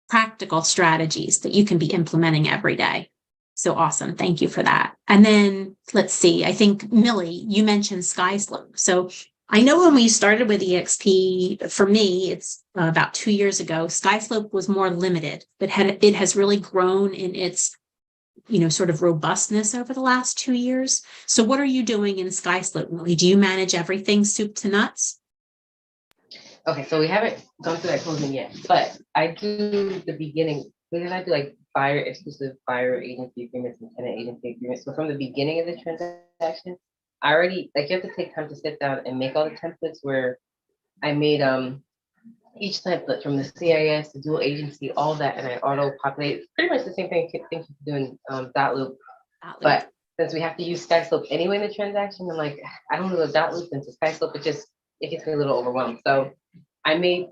practical strategies that you can be implementing every day. So awesome. Thank you for that. And then let's see, I think Millie, you mentioned SkySlope. So I know when we started with EXP, for me, it's about 2 years ago, SkySlope was more limited, but it has really grown in its sort of robustness over the last 2 years. So what are you doing in SkySlope, Millie? Do you manage everything soup to nuts? Okay, so we haven't gone through that closing yet, but I do the beginning, because I do like exclusive buyer agency agreements and tenant agency agreements. So from the beginning of the transaction, I already, like, you have to take time to sit down and make all the templates where I made each template from the CIS, the dual agency, all that, and I auto populate. It's pretty much the same thing you do in Loop. But since we have to use SkySlope anyway in the transaction, I'm like, I don't know the Loop into SkySlope. It gets me a little overwhelmed. So I made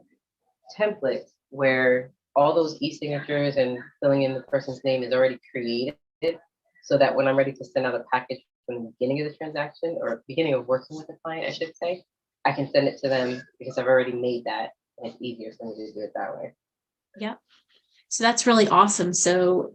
templates where all those e-signatures and filling in the person's name is already created, so that when I'm ready to send out a package from the beginning of the transaction, or beginning of working with the client, I should say, I can send it to them because I've already made that. And it's easier for me to do it that way. Yeah. So that's really awesome. So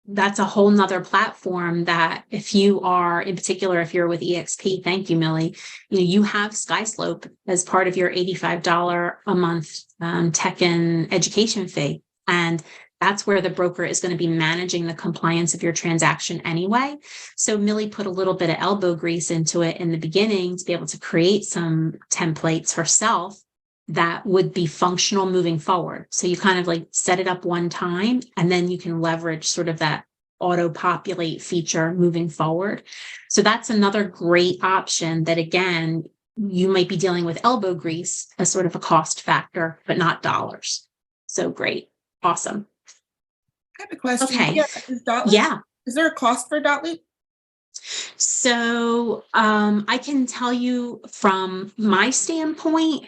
that's a whole nother platform that if you are, in particular, if you're with EXP, thank you, Millie, you have SkySlope as part of your $85 a month tech and education fee. And that's where the broker is going to be managing the compliance of your transaction anyway. So Millie put a little bit of elbow grease into it in the beginning to be able to create some templates herself that would be functional moving forward. So you kind of like set it up one time, and then you can leverage sort of that auto populate feature moving forward. So that's another great option that, again, you might be dealing with elbow grease as sort of a cost factor, but not dollars. So great. Awesome. I have a question. Okay. Yeah. Is there a cost for Loop? So I can tell you from my standpoint,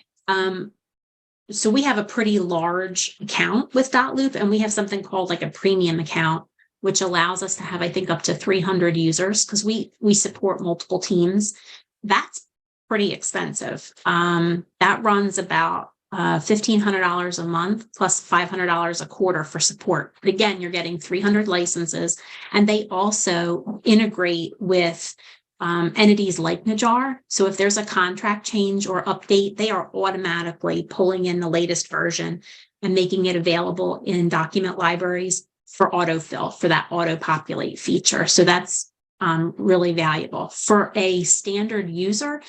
so we have a pretty large account with Loop, and we have something called like a premium account, which allows us to have, I think, up to 300 users, because we support multiple teams. That's pretty expensive. That runs about $1,500 a month plus $500 a quarter for support. But again, you're getting 300 licenses, and they also integrate with entities like Najar. So if there's a contract change or update, they are automatically pulling in the latest version and making it available in document libraries for autofill, for that auto populate feature. So that's really valuable. For a standard user,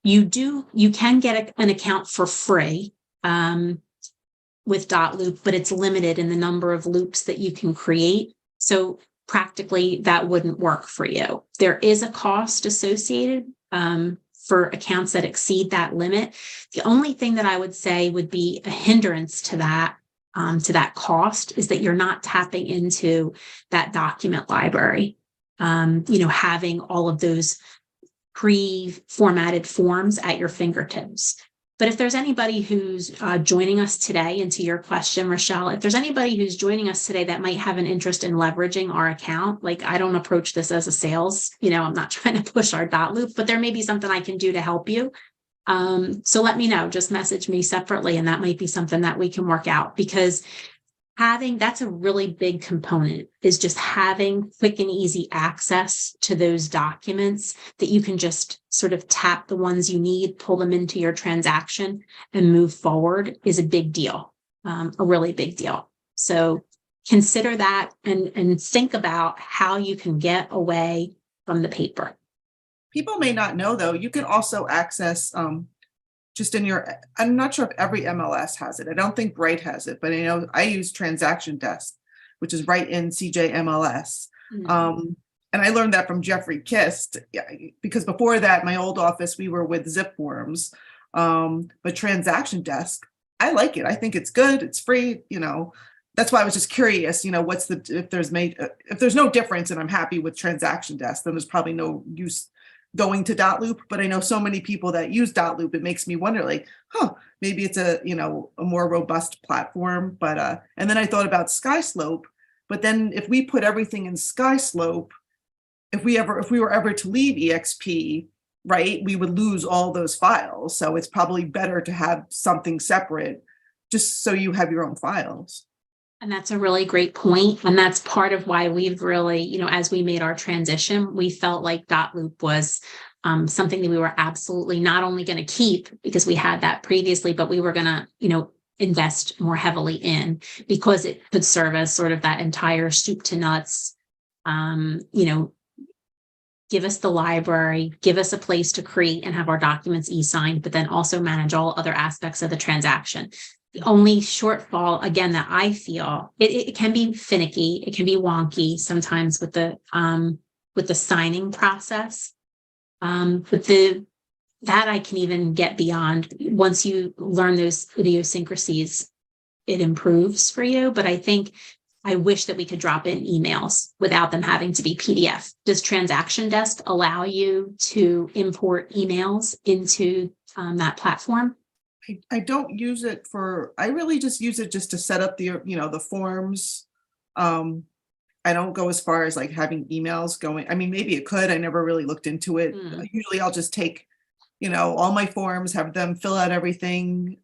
you can get an account for free with Loop, but it's limited in the number of loops that you can create. So practically that wouldn't work for you. There is a cost associated for accounts that exceed that limit. The only thing that I would say would be a hindrance to that cost is that you're not tapping into that document library. Having all of those pre-formatted forms at your fingertips. But if there's anybody who's joining us today, and to your question, Rochelle, if there's anybody who's joining us today that might have an interest in leveraging our account, like I don't approach this as a sales, I'm not trying to push our Loop, but there may be something I can do to help you. So let me know, just message me separately, and that might be something that we can work out, because that's a really big component, is just having quick and easy access to those documents that you can just sort of tap the ones you need, pull them into your transaction and move forward is a big deal, a really big deal. So consider that and think about how you can get away from the paper. People may not know, though, you can also access just in I'm not sure if every MLS has it. I don't think Bright has it, but I use Transaction Desk, which is right in CJ MLS. Mm-hmm. And I learned that from Jeffrey Kist, because before that, my old office, we were with Zip Forms. But Transaction Desk, I like it. I think it's good. It's free. That's why I was just curious, if there's no difference and I'm happy with Transaction Desk, then there's probably no use going to Loop. But I know so many people that use Loop, it makes me wonder, like, maybe it's a more robust platform. But and then I thought about SkySlope, but then if we put everything in SkySlope, if we were ever to leave EXP, right, we would lose all those files. So it's probably better to have something separate, just so you have your own files. And that's a really great point. And that's part of why we've really, as we made our transition, we felt like Loop was something that we were absolutely not only going to keep because we had that previously, but we were going to, invest more heavily in, because it could serve as sort of that entire soup to nuts, give us the library, give us a place to create and have our documents e-signed, but then also manage all other aspects of the transaction. The only shortfall, again, that I feel, it can be finicky, it can be wonky sometimes with the signing process. But that I can even get beyond. Once you learn those idiosyncrasies, it improves for you. But I wish that we could drop in emails without them having to be PDF. Does Transaction Desk allow you to import emails into that platform? I don't use it I really just use it just to set up the forms. I don't go as far as like having emails going. I mean, maybe it could. I never really looked into it. Usually I'll just take, all my forms, have them fill out everything.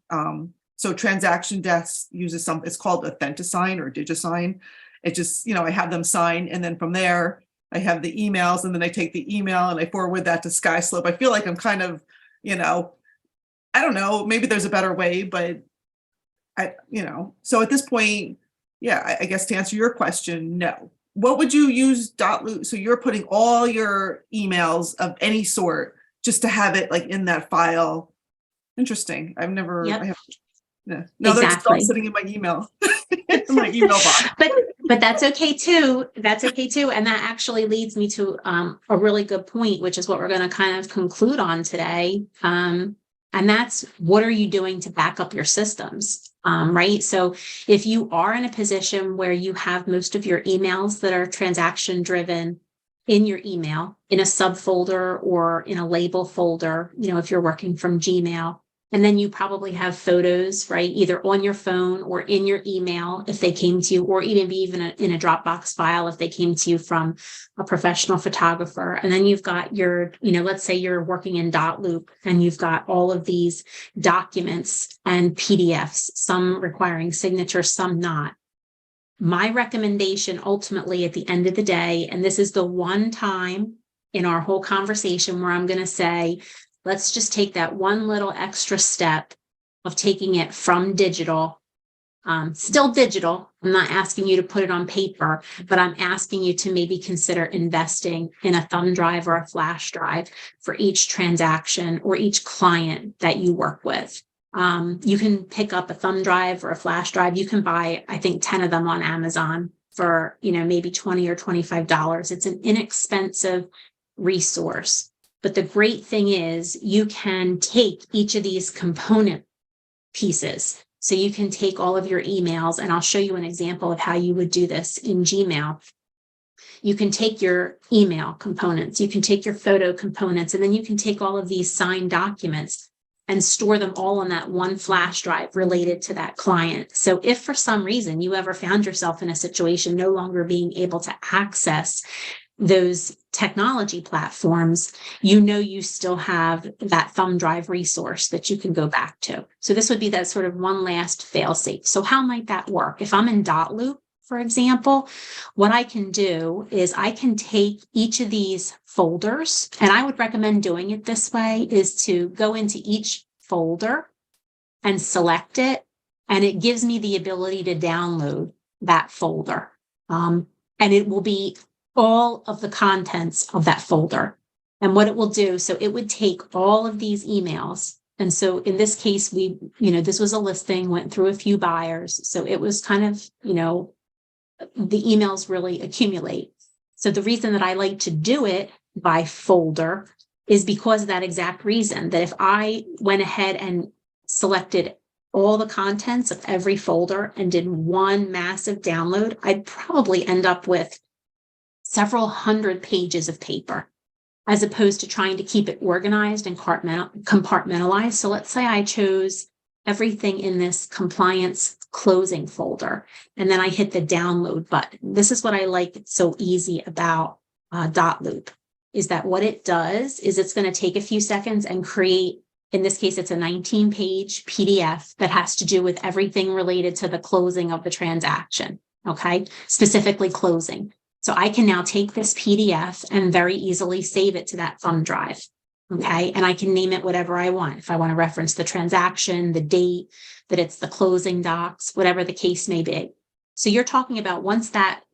So Transaction Desk uses it's called Authentisign or DigiSign. It just, I have them sign, and then from there I have the emails, and then I take the email and I forward that to SkySlope. I feel like I'm kind of, I don't know, maybe there's a better way, but so at this point, yeah, I guess to answer your question, no. What would you use Loop? So you're putting all your emails of any sort just to have it like in that file. Interesting. I've never, yep. I have, yeah. Now exactly. They're still sitting in my email, in my email box. But that's okay too. That's okay too. And that actually leads me to a really good point, which is what we're going to kind of conclude on today. And that's, what are you doing to back up your systems? Right. So if you are in a position where you have most of your emails that are transaction driven in your email, in a subfolder or in a label folder, if you're working from Gmail, and then you probably have photos, right, either on your phone or in your email if they came to you, or even in a Dropbox file if they came to you from a professional photographer. And then you've got your, let's say you're working in Loop and you've got all of these documents and PDFs, some requiring signature, some not. My recommendation ultimately at the end of the day, and this is the one time in our whole conversation where I'm going to say, let's just take that one little extra step of taking it from digital, still digital. I'm not asking you to put it on paper, but I'm asking you to maybe consider investing in a thumb drive or a flash drive for each transaction or each client that you work with. You can pick up a thumb drive or a flash drive. You can buy, I think, 10 of them on Amazon for, maybe $20 or $25. It's an inexpensive resource. But the great thing is you can take each of these component pieces. So you can take all of your emails, and I'll show you an example of how you would do this in Gmail. You can take your email components, you can take your photo components, and then you can take all of these signed documents and store them all on that one flash drive related to that client. So if for some reason you ever found yourself in a situation no longer being able to access those technology platforms, you still have that thumb drive resource that you can go back to. So this would be that sort of one last fail safe. So how might that work? If I'm in .loop, for example, what I can do is I can take each of these folders, and I would recommend doing it this way, is to go into each folder and select it, and it gives me the ability to download that folder. And it will be all of the contents of that folder. And what it will do, so it would take all of these emails. And so in this case, this was a listing, went through a few buyers. So it was kind of, the emails really accumulate. So the reason that I like to do it by folder is because of that exact reason, that if I went ahead and selected all the contents of every folder and did one massive download, I'd probably end up with several hundred pages of paper, as opposed to trying to keep it organized and compartmentalized. So let's say I chose everything in this compliance closing folder, and then I hit the download button. This is what I like so easy about .loop, is that what it does is it's going to take a few seconds and create, in this case, it's a 19-page PDF that has to do with everything related to the closing of the transaction, okay? Specifically closing. So I can now take this PDF and very easily save it to that thumb drive, okay? And I can name it whatever I want. If I want to reference the transaction, the date, that it's the closing docs, whatever the case may be. So you're talking about once that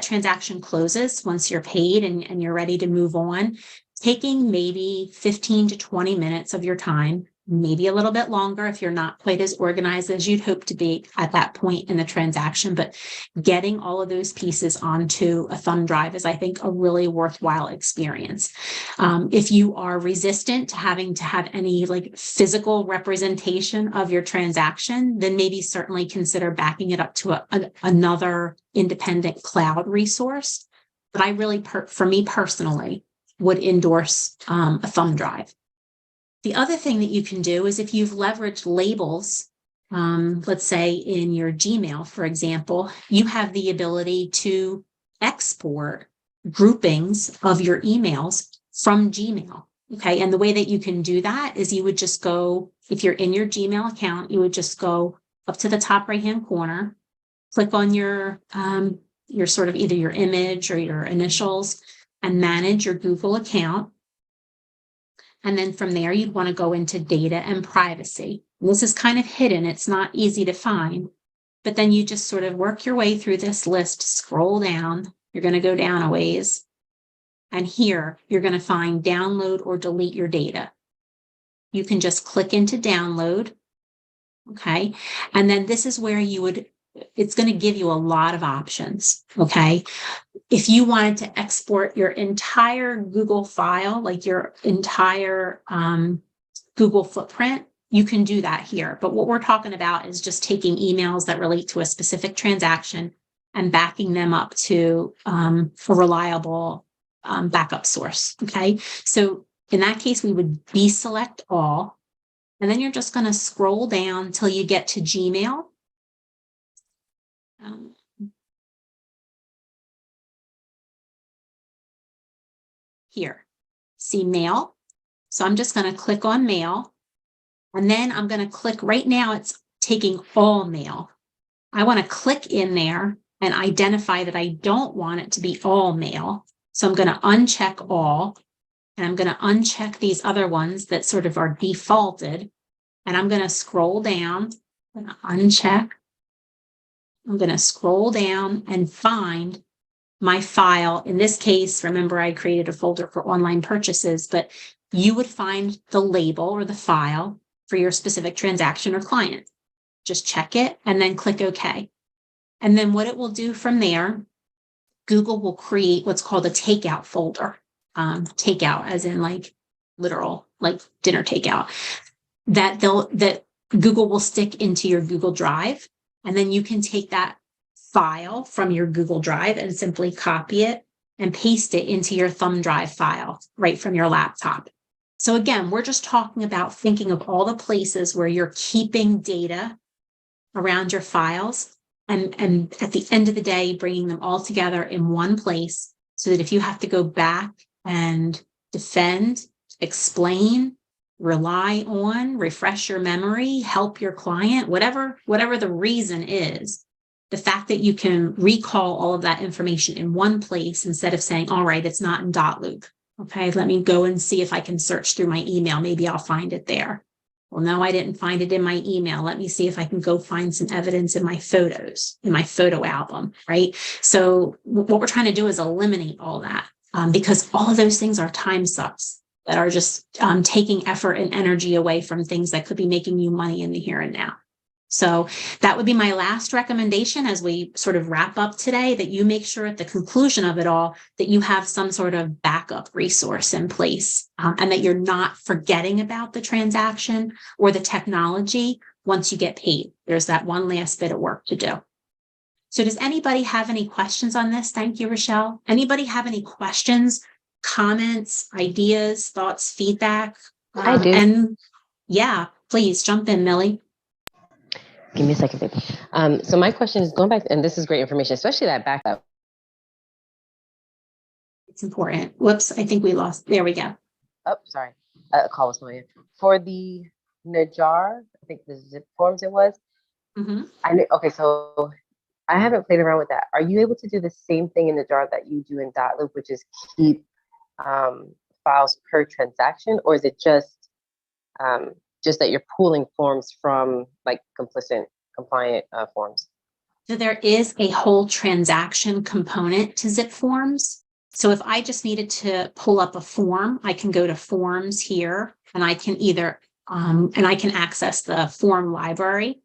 transaction closes, once you're paid and you're ready to move on, taking maybe 15 to 20 minutes of your time, maybe a little bit longer if you're not quite as organized as you'd hope to be at that point in the transaction, but getting all of those pieces onto a thumb drive is, I think, a really worthwhile experience. If you are resistant to having to have any physical representation of your transaction, then maybe certainly consider backing it up to another independent cloud resource. But I really, for me personally, would endorse a thumb drive. The other thing that you can do is if you've leveraged labels, let's say in your Gmail, for example, you have the ability to export groupings of your emails from Gmail. Okay. And the way that you can do that is you would just go, if you're in your Gmail account, you would just go up to the top right-hand corner, click on your sort of either your image or your initials, and manage your Google account. And then from there, you'd want to go into data and privacy. And this is kind of hidden. It's not easy to find, but then you just sort of work your way through this list, scroll down. You're going to go down a ways. And here you're going to find download or delete your data. You can just click into download. Okay. And then this is where it's going to give you a lot of options. Okay. If you wanted to export your entire Google file, like your entire Google footprint, you can do that here. But what we're talking about is just taking emails that relate to a specific transaction and backing them up to a reliable backup source. Okay. So in that case, we would deselect all, and then you're just going to scroll down till you get to Gmail. Here, see mail. So I'm just going to click on mail, and then I'm going to click right now. It's taking all mail. I want to click in there and identify that I don't want it to be all mail. So I'm going to uncheck all, and I'm going to uncheck these other ones that sort of are defaulted. And I'm going to scroll down, I'm going to uncheck. I'm going to scroll down and find my file. In this case, remember I created a folder for online purchases, but you would find the label or the file for your specific transaction or client. Just check it and then click OK. And then what it will do from there, Google will create what's called a takeout folder. Takeout as in like literal, like dinner takeout, that Google will stick into your Google Drive. And then you can take that file from your Google Drive and simply copy it and paste it into your thumb drive file right from your laptop. So again, we're just talking about thinking of all the places where you're keeping data around your files, and at the end of the day, bringing them all together in one place so that if you have to go back and defend, explain, rely on, refresh your memory, help your client, whatever the reason is, the fact that you can recall all of that information in one place instead of saying, all right, it's not in .loop. Okay, let me go and see if I can search through my email. Maybe I'll find it there. Well, no, I didn't find it in my email. Let me see if I can go find some evidence in my photos, in my photo album, right? So what we're trying to do is eliminate all that because all of those things are time sucks that are just taking effort and energy away from things that could be making you money in the here and now. So that would be my last recommendation as we sort of wrap up today, that you make sure at the conclusion of it all that you have some sort of backup resource in place and that you're not forgetting about the transaction or the technology once you get paid. There's that one last bit of work to do. So does anybody have any questions on this? Thank you, Rochelle. Anybody have any questions, comments, ideas, thoughts, feedback? I do. And yeah, please jump in, Millie. Give me a second, baby. So my question is going back, and this is great information, especially that backup. It's important. Whoops, I think we lost. There we go. Oh, sorry. A call was coming in. For the Najar, I think the zip forms it was. Mm-hmm. I knew, okay, so I haven't played around with that. Are you able to do the same thing in Najar that you do in .loop, which is keep files per transaction, or is it just that you're pooling forms from like compliant forms? So there is a whole transaction component to zip forms. So if I just needed to pull up a form, I can go to forms here and I can either, and I can access the form library,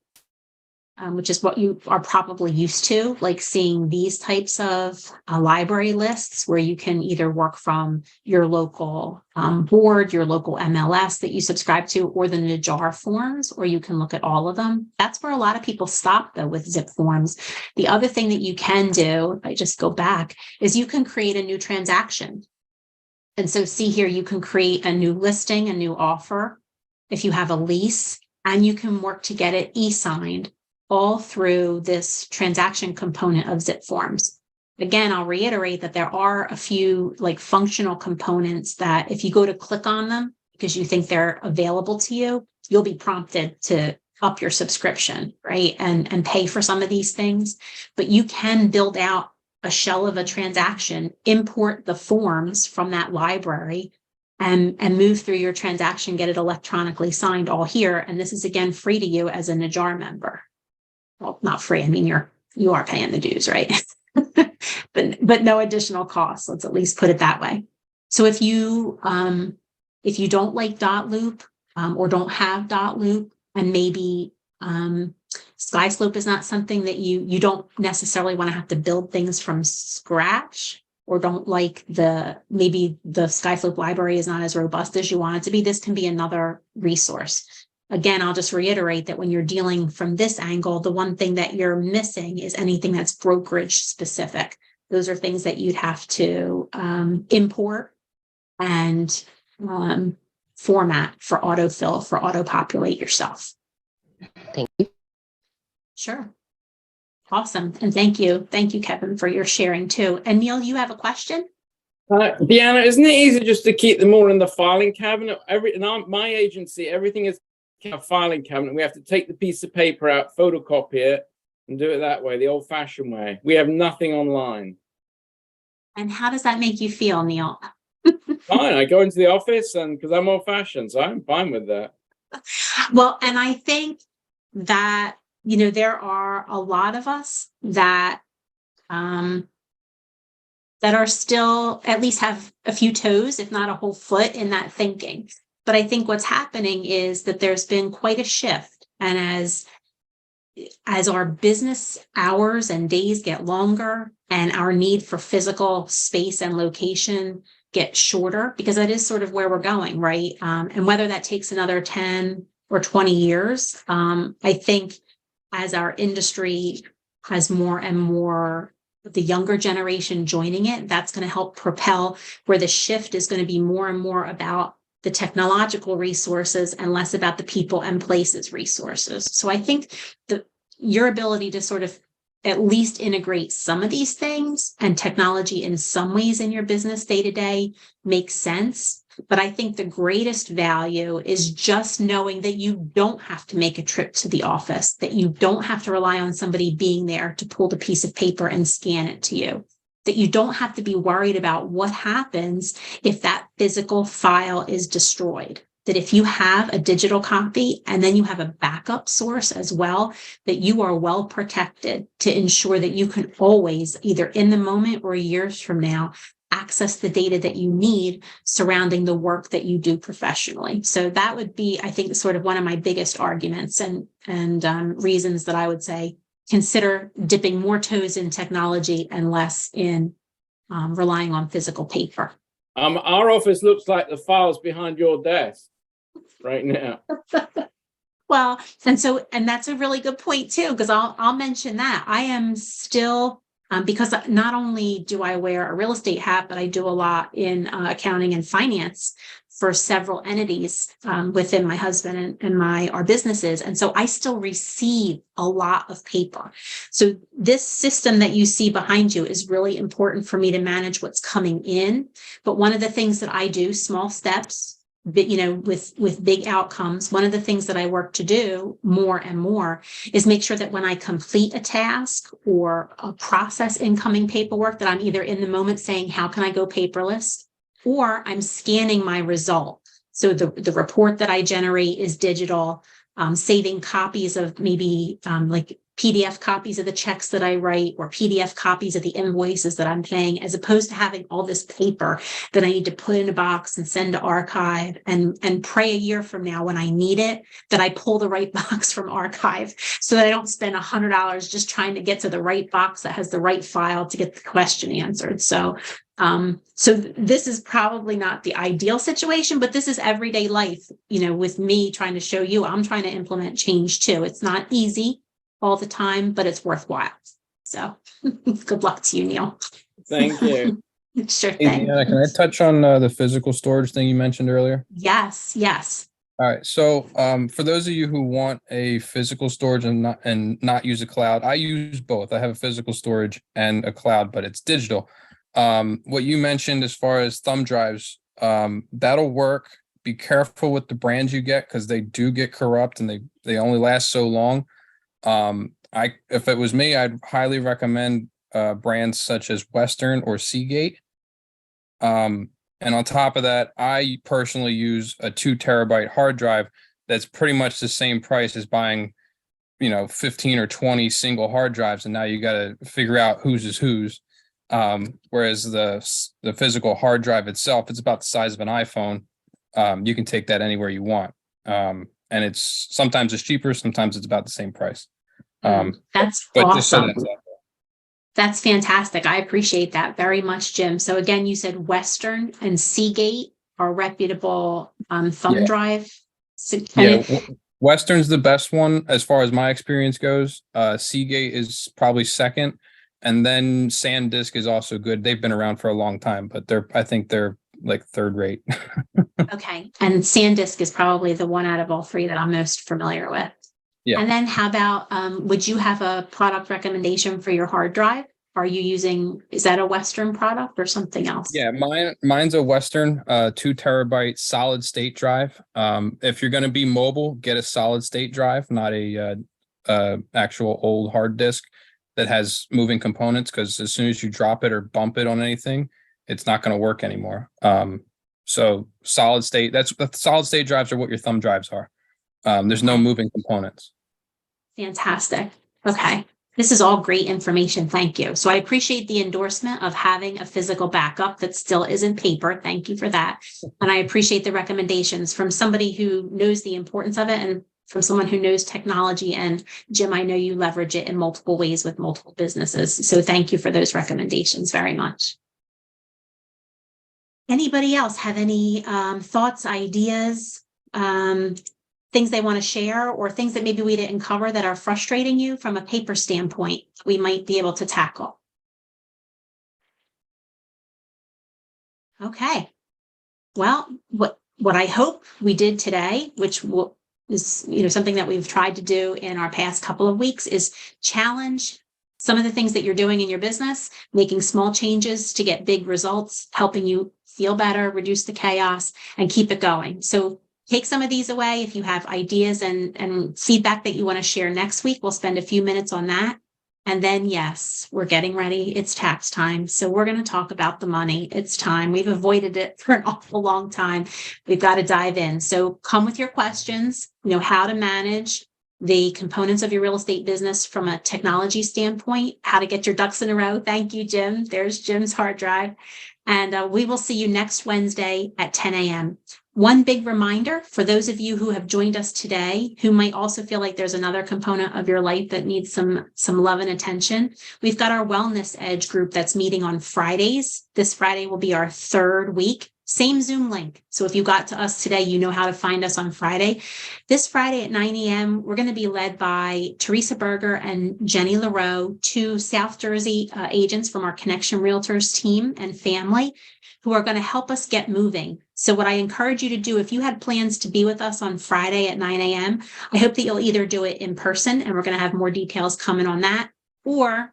which is what you are probably used to, like seeing these types of library lists where you can either work from your local board, your local MLS that you subscribe to, or the Najar forms, or you can look at all of them. That's where a lot of people stop though with zip forms. The other thing that you can do, if I just go back, is you can create a new transaction. And so see here, you can create a new listing, a new offer, if you have a lease, and you can work to get it e-signed all through this transaction component of zip forms. Again, I'll reiterate that there are a few like functional components that if you go to click on them because you think they're available to you, you'll be prompted to up your subscription, right? And pay for some of these things. But you can build out a shell of a transaction, import the forms from that library, and move through your transaction, get it electronically signed all here. And this is again free to you as a Najar member. Well, not free. I mean, you are paying the dues, right? but no additional costs. Let's at least put it that way. So if you don't like .loop or don't have .loop, and maybe SkySlope is not something that you don't necessarily want to have to build things from scratch, or don't like maybe the SkySlope library is not as robust as you want it to be, this can be another resource. Again, I'll just reiterate that when you're dealing from this angle, the one thing that you're missing is anything that's brokerage specific. Those are things that you'd have to import and format for autofill, for auto-populate yourself. Thank you. Sure. Awesome. And thank you. Thank you, Kevin, for your sharing too. And Neil, you have a question? Deanna, isn't it easy just to keep them all in the filing cabinet? In my agency, everything is a filing cabinet. We have to take the piece of paper out, photocopy it, and do it that way, the old-fashioned way. We have nothing online. And how does that make you feel, Neil? Fine. I go into the office and because I'm old fashioned, so I'm fine with that. Well, and I think that, there are a lot of us that that are still at least have a few toes, if not a whole foot in that thinking. But I think what's happening is that there's been quite a shift. And as our business hours and days get longer and our need for physical space and location get shorter, because that is sort of where we're going, right? And whether that takes another 10 or 20 years, I think as our industry has more and more the younger generation joining it, that's going to help propel where the shift is going to be more and more about the technological resources and less about the people and places resources. So I think your ability to sort of at least integrate some of these things and technology in some ways in your business day to day makes sense. But I think the greatest value is just knowing that you don't have to make a trip to the office, that you don't have to rely on somebody being there to pull the piece of paper and scan it to you, that you don't have to be worried about what happens if that physical file is destroyed. That if you have a digital copy and then you have a backup source as well, that you are well protected to ensure that you can always, either in the moment or years from now, access the data that you need surrounding the work that you do professionally. So that would be, I think, sort of one of my biggest arguments and reasons that I would say consider dipping more toes in technology and less in relying on physical paper. Our office looks like the files behind your desk right now. Well, and that's a really good point too, because I'll mention that I am still because not only do I wear a real estate hat, but I do a lot in accounting and finance for several entities within my husband and our businesses. And so I still receive a lot of paper. So this system that you see behind you is really important for me to manage what's coming in. But one of the things that I do, small steps, but with big outcomes, one of the things that I work to do more and more is make sure that when I complete a task or a process incoming paperwork, that I'm either in the moment saying, how can I go paperless? Or I'm scanning my result. So the report that I generate is digital, saving copies of maybe like PDF copies of the checks that I write or PDF copies of the invoices that I'm paying, as opposed to having all this paper that I need to put in a box and send to archive and pray a year from now when I need it, that I pull the right box from archive so that I don't spend $100 just trying to get to the right box that has the right file to get the question answered. So this is probably not the ideal situation, but this is everyday life, with me trying to show you, I'm trying to implement change too. It's not easy all the time, but it's worthwhile. So good luck to you, Neil. Thank you. Sure Hey, thing. Deanna, can I touch on the physical storage thing you mentioned earlier? Yes. All right. So for those of you who want a physical storage and not use a cloud, I use both. I have a physical storage and a cloud, but it's digital. What you mentioned as far as thumb drives, that'll work. Be careful with the brands you get because they do get corrupt and they only last so long. If it was me, I'd highly recommend brands such as Western or Seagate. And on top of that, I personally use a 2 terabyte hard drive that's pretty much the same price as buying, 15 or 20 single hard drives. And now you got to figure out whose is whose. Whereas the physical hard drive itself, it's about the size of an iPhone. You can take that anywhere you want. And sometimes it's cheaper, sometimes it's about the same price. That's but awesome. just so that's out there. That's fantastic. I appreciate that very much, Jim. So again, you said Western and Seagate are reputable thumb drive. Western's the best one as far as my experience goes. Seagate is probably second, and then SanDisk is also good. They've been around for a long time, but I think they're like third rate. Okay, and SanDisk is probably the one out of all three that I'm most familiar with. Yeah. And then how about, would you have a product recommendation for your hard drive? Is that a Western product or something else? Yeah, mine's a Western 2 terabyte solid state drive. If you're going to be mobile, get a solid state drive, not a actual old hard disk. that has moving components, because as soon as you drop it or bump it on anything, it's not going to work anymore. So solid state, the solid state drives are what your thumb drives are. There's no Okay. moving components. Fantastic. Okay. This is all great information. Thank you. So I appreciate the endorsement of having a physical backup that still isn't paper. Thank you for that. And I appreciate the recommendations from somebody who knows the importance of it and from someone who knows technology. And Jim, I know you leverage it in multiple ways with multiple businesses. So thank you for those recommendations very much. Anybody else have any thoughts, ideas, things they want to share, or things that maybe we didn't cover that are frustrating you from a paper standpoint we might be able to tackle? Okay. Well, what I hope we did today, which is something that we've tried to do in our past couple of weeks, is challenge some of the things that you're doing in your business, making small changes to get big results, helping you feel better, reduce the chaos, and keep it going. So take some of these away. If you have ideas and feedback that you want to share next week, we'll spend a few minutes on that. And then, yes, we're getting ready. It's tax time. So we're going to talk about the money. It's time. We've avoided it for an awful long time. We've got to dive in. So come with your questions, how to manage the components of your real estate business from a technology standpoint, how to get your ducks in a row. Thank you, Jim. There's Jim's hard drive. And we will see you next Wednesday at 10 a.m. One big reminder for those of you who have joined us today, who might also feel like there's another component of your life that needs some love and attention. We've got our Wellness Edge group that's meeting on Fridays. This Friday will be our third week. Same Zoom link. So if you got to us today, you know how to find us on Friday. This Friday at 9 a.m., we're going to be led by Teresa Berger and Jenny LaRoe, two South Jersey agents from our Connection Realtors team and family, who are going to help us get moving. So what I encourage you to do, if you had plans to be with us on Friday at 9 a.m., I hope that you'll either do it in person, and we're going to have more details coming on that, or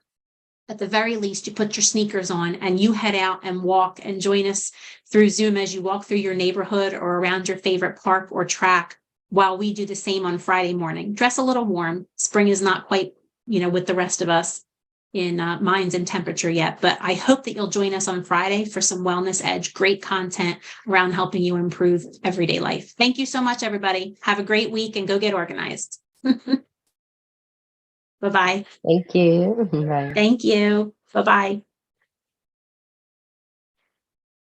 at the very least, you put your sneakers on and you head out and walk and join us through Zoom as you walk through your neighborhood or around your favorite park or track, while we do the same on Friday morning. Dress a little warm. Spring is not quite, with the rest of us in minds and temperature yet, but I hope that you'll join us on Friday for some Wellness Edge, great content around helping you improve everyday life. Thank you so much, everybody. Have a great week and go get organized. Bye-bye. Thank you. Bye. Thank you. Bye-bye.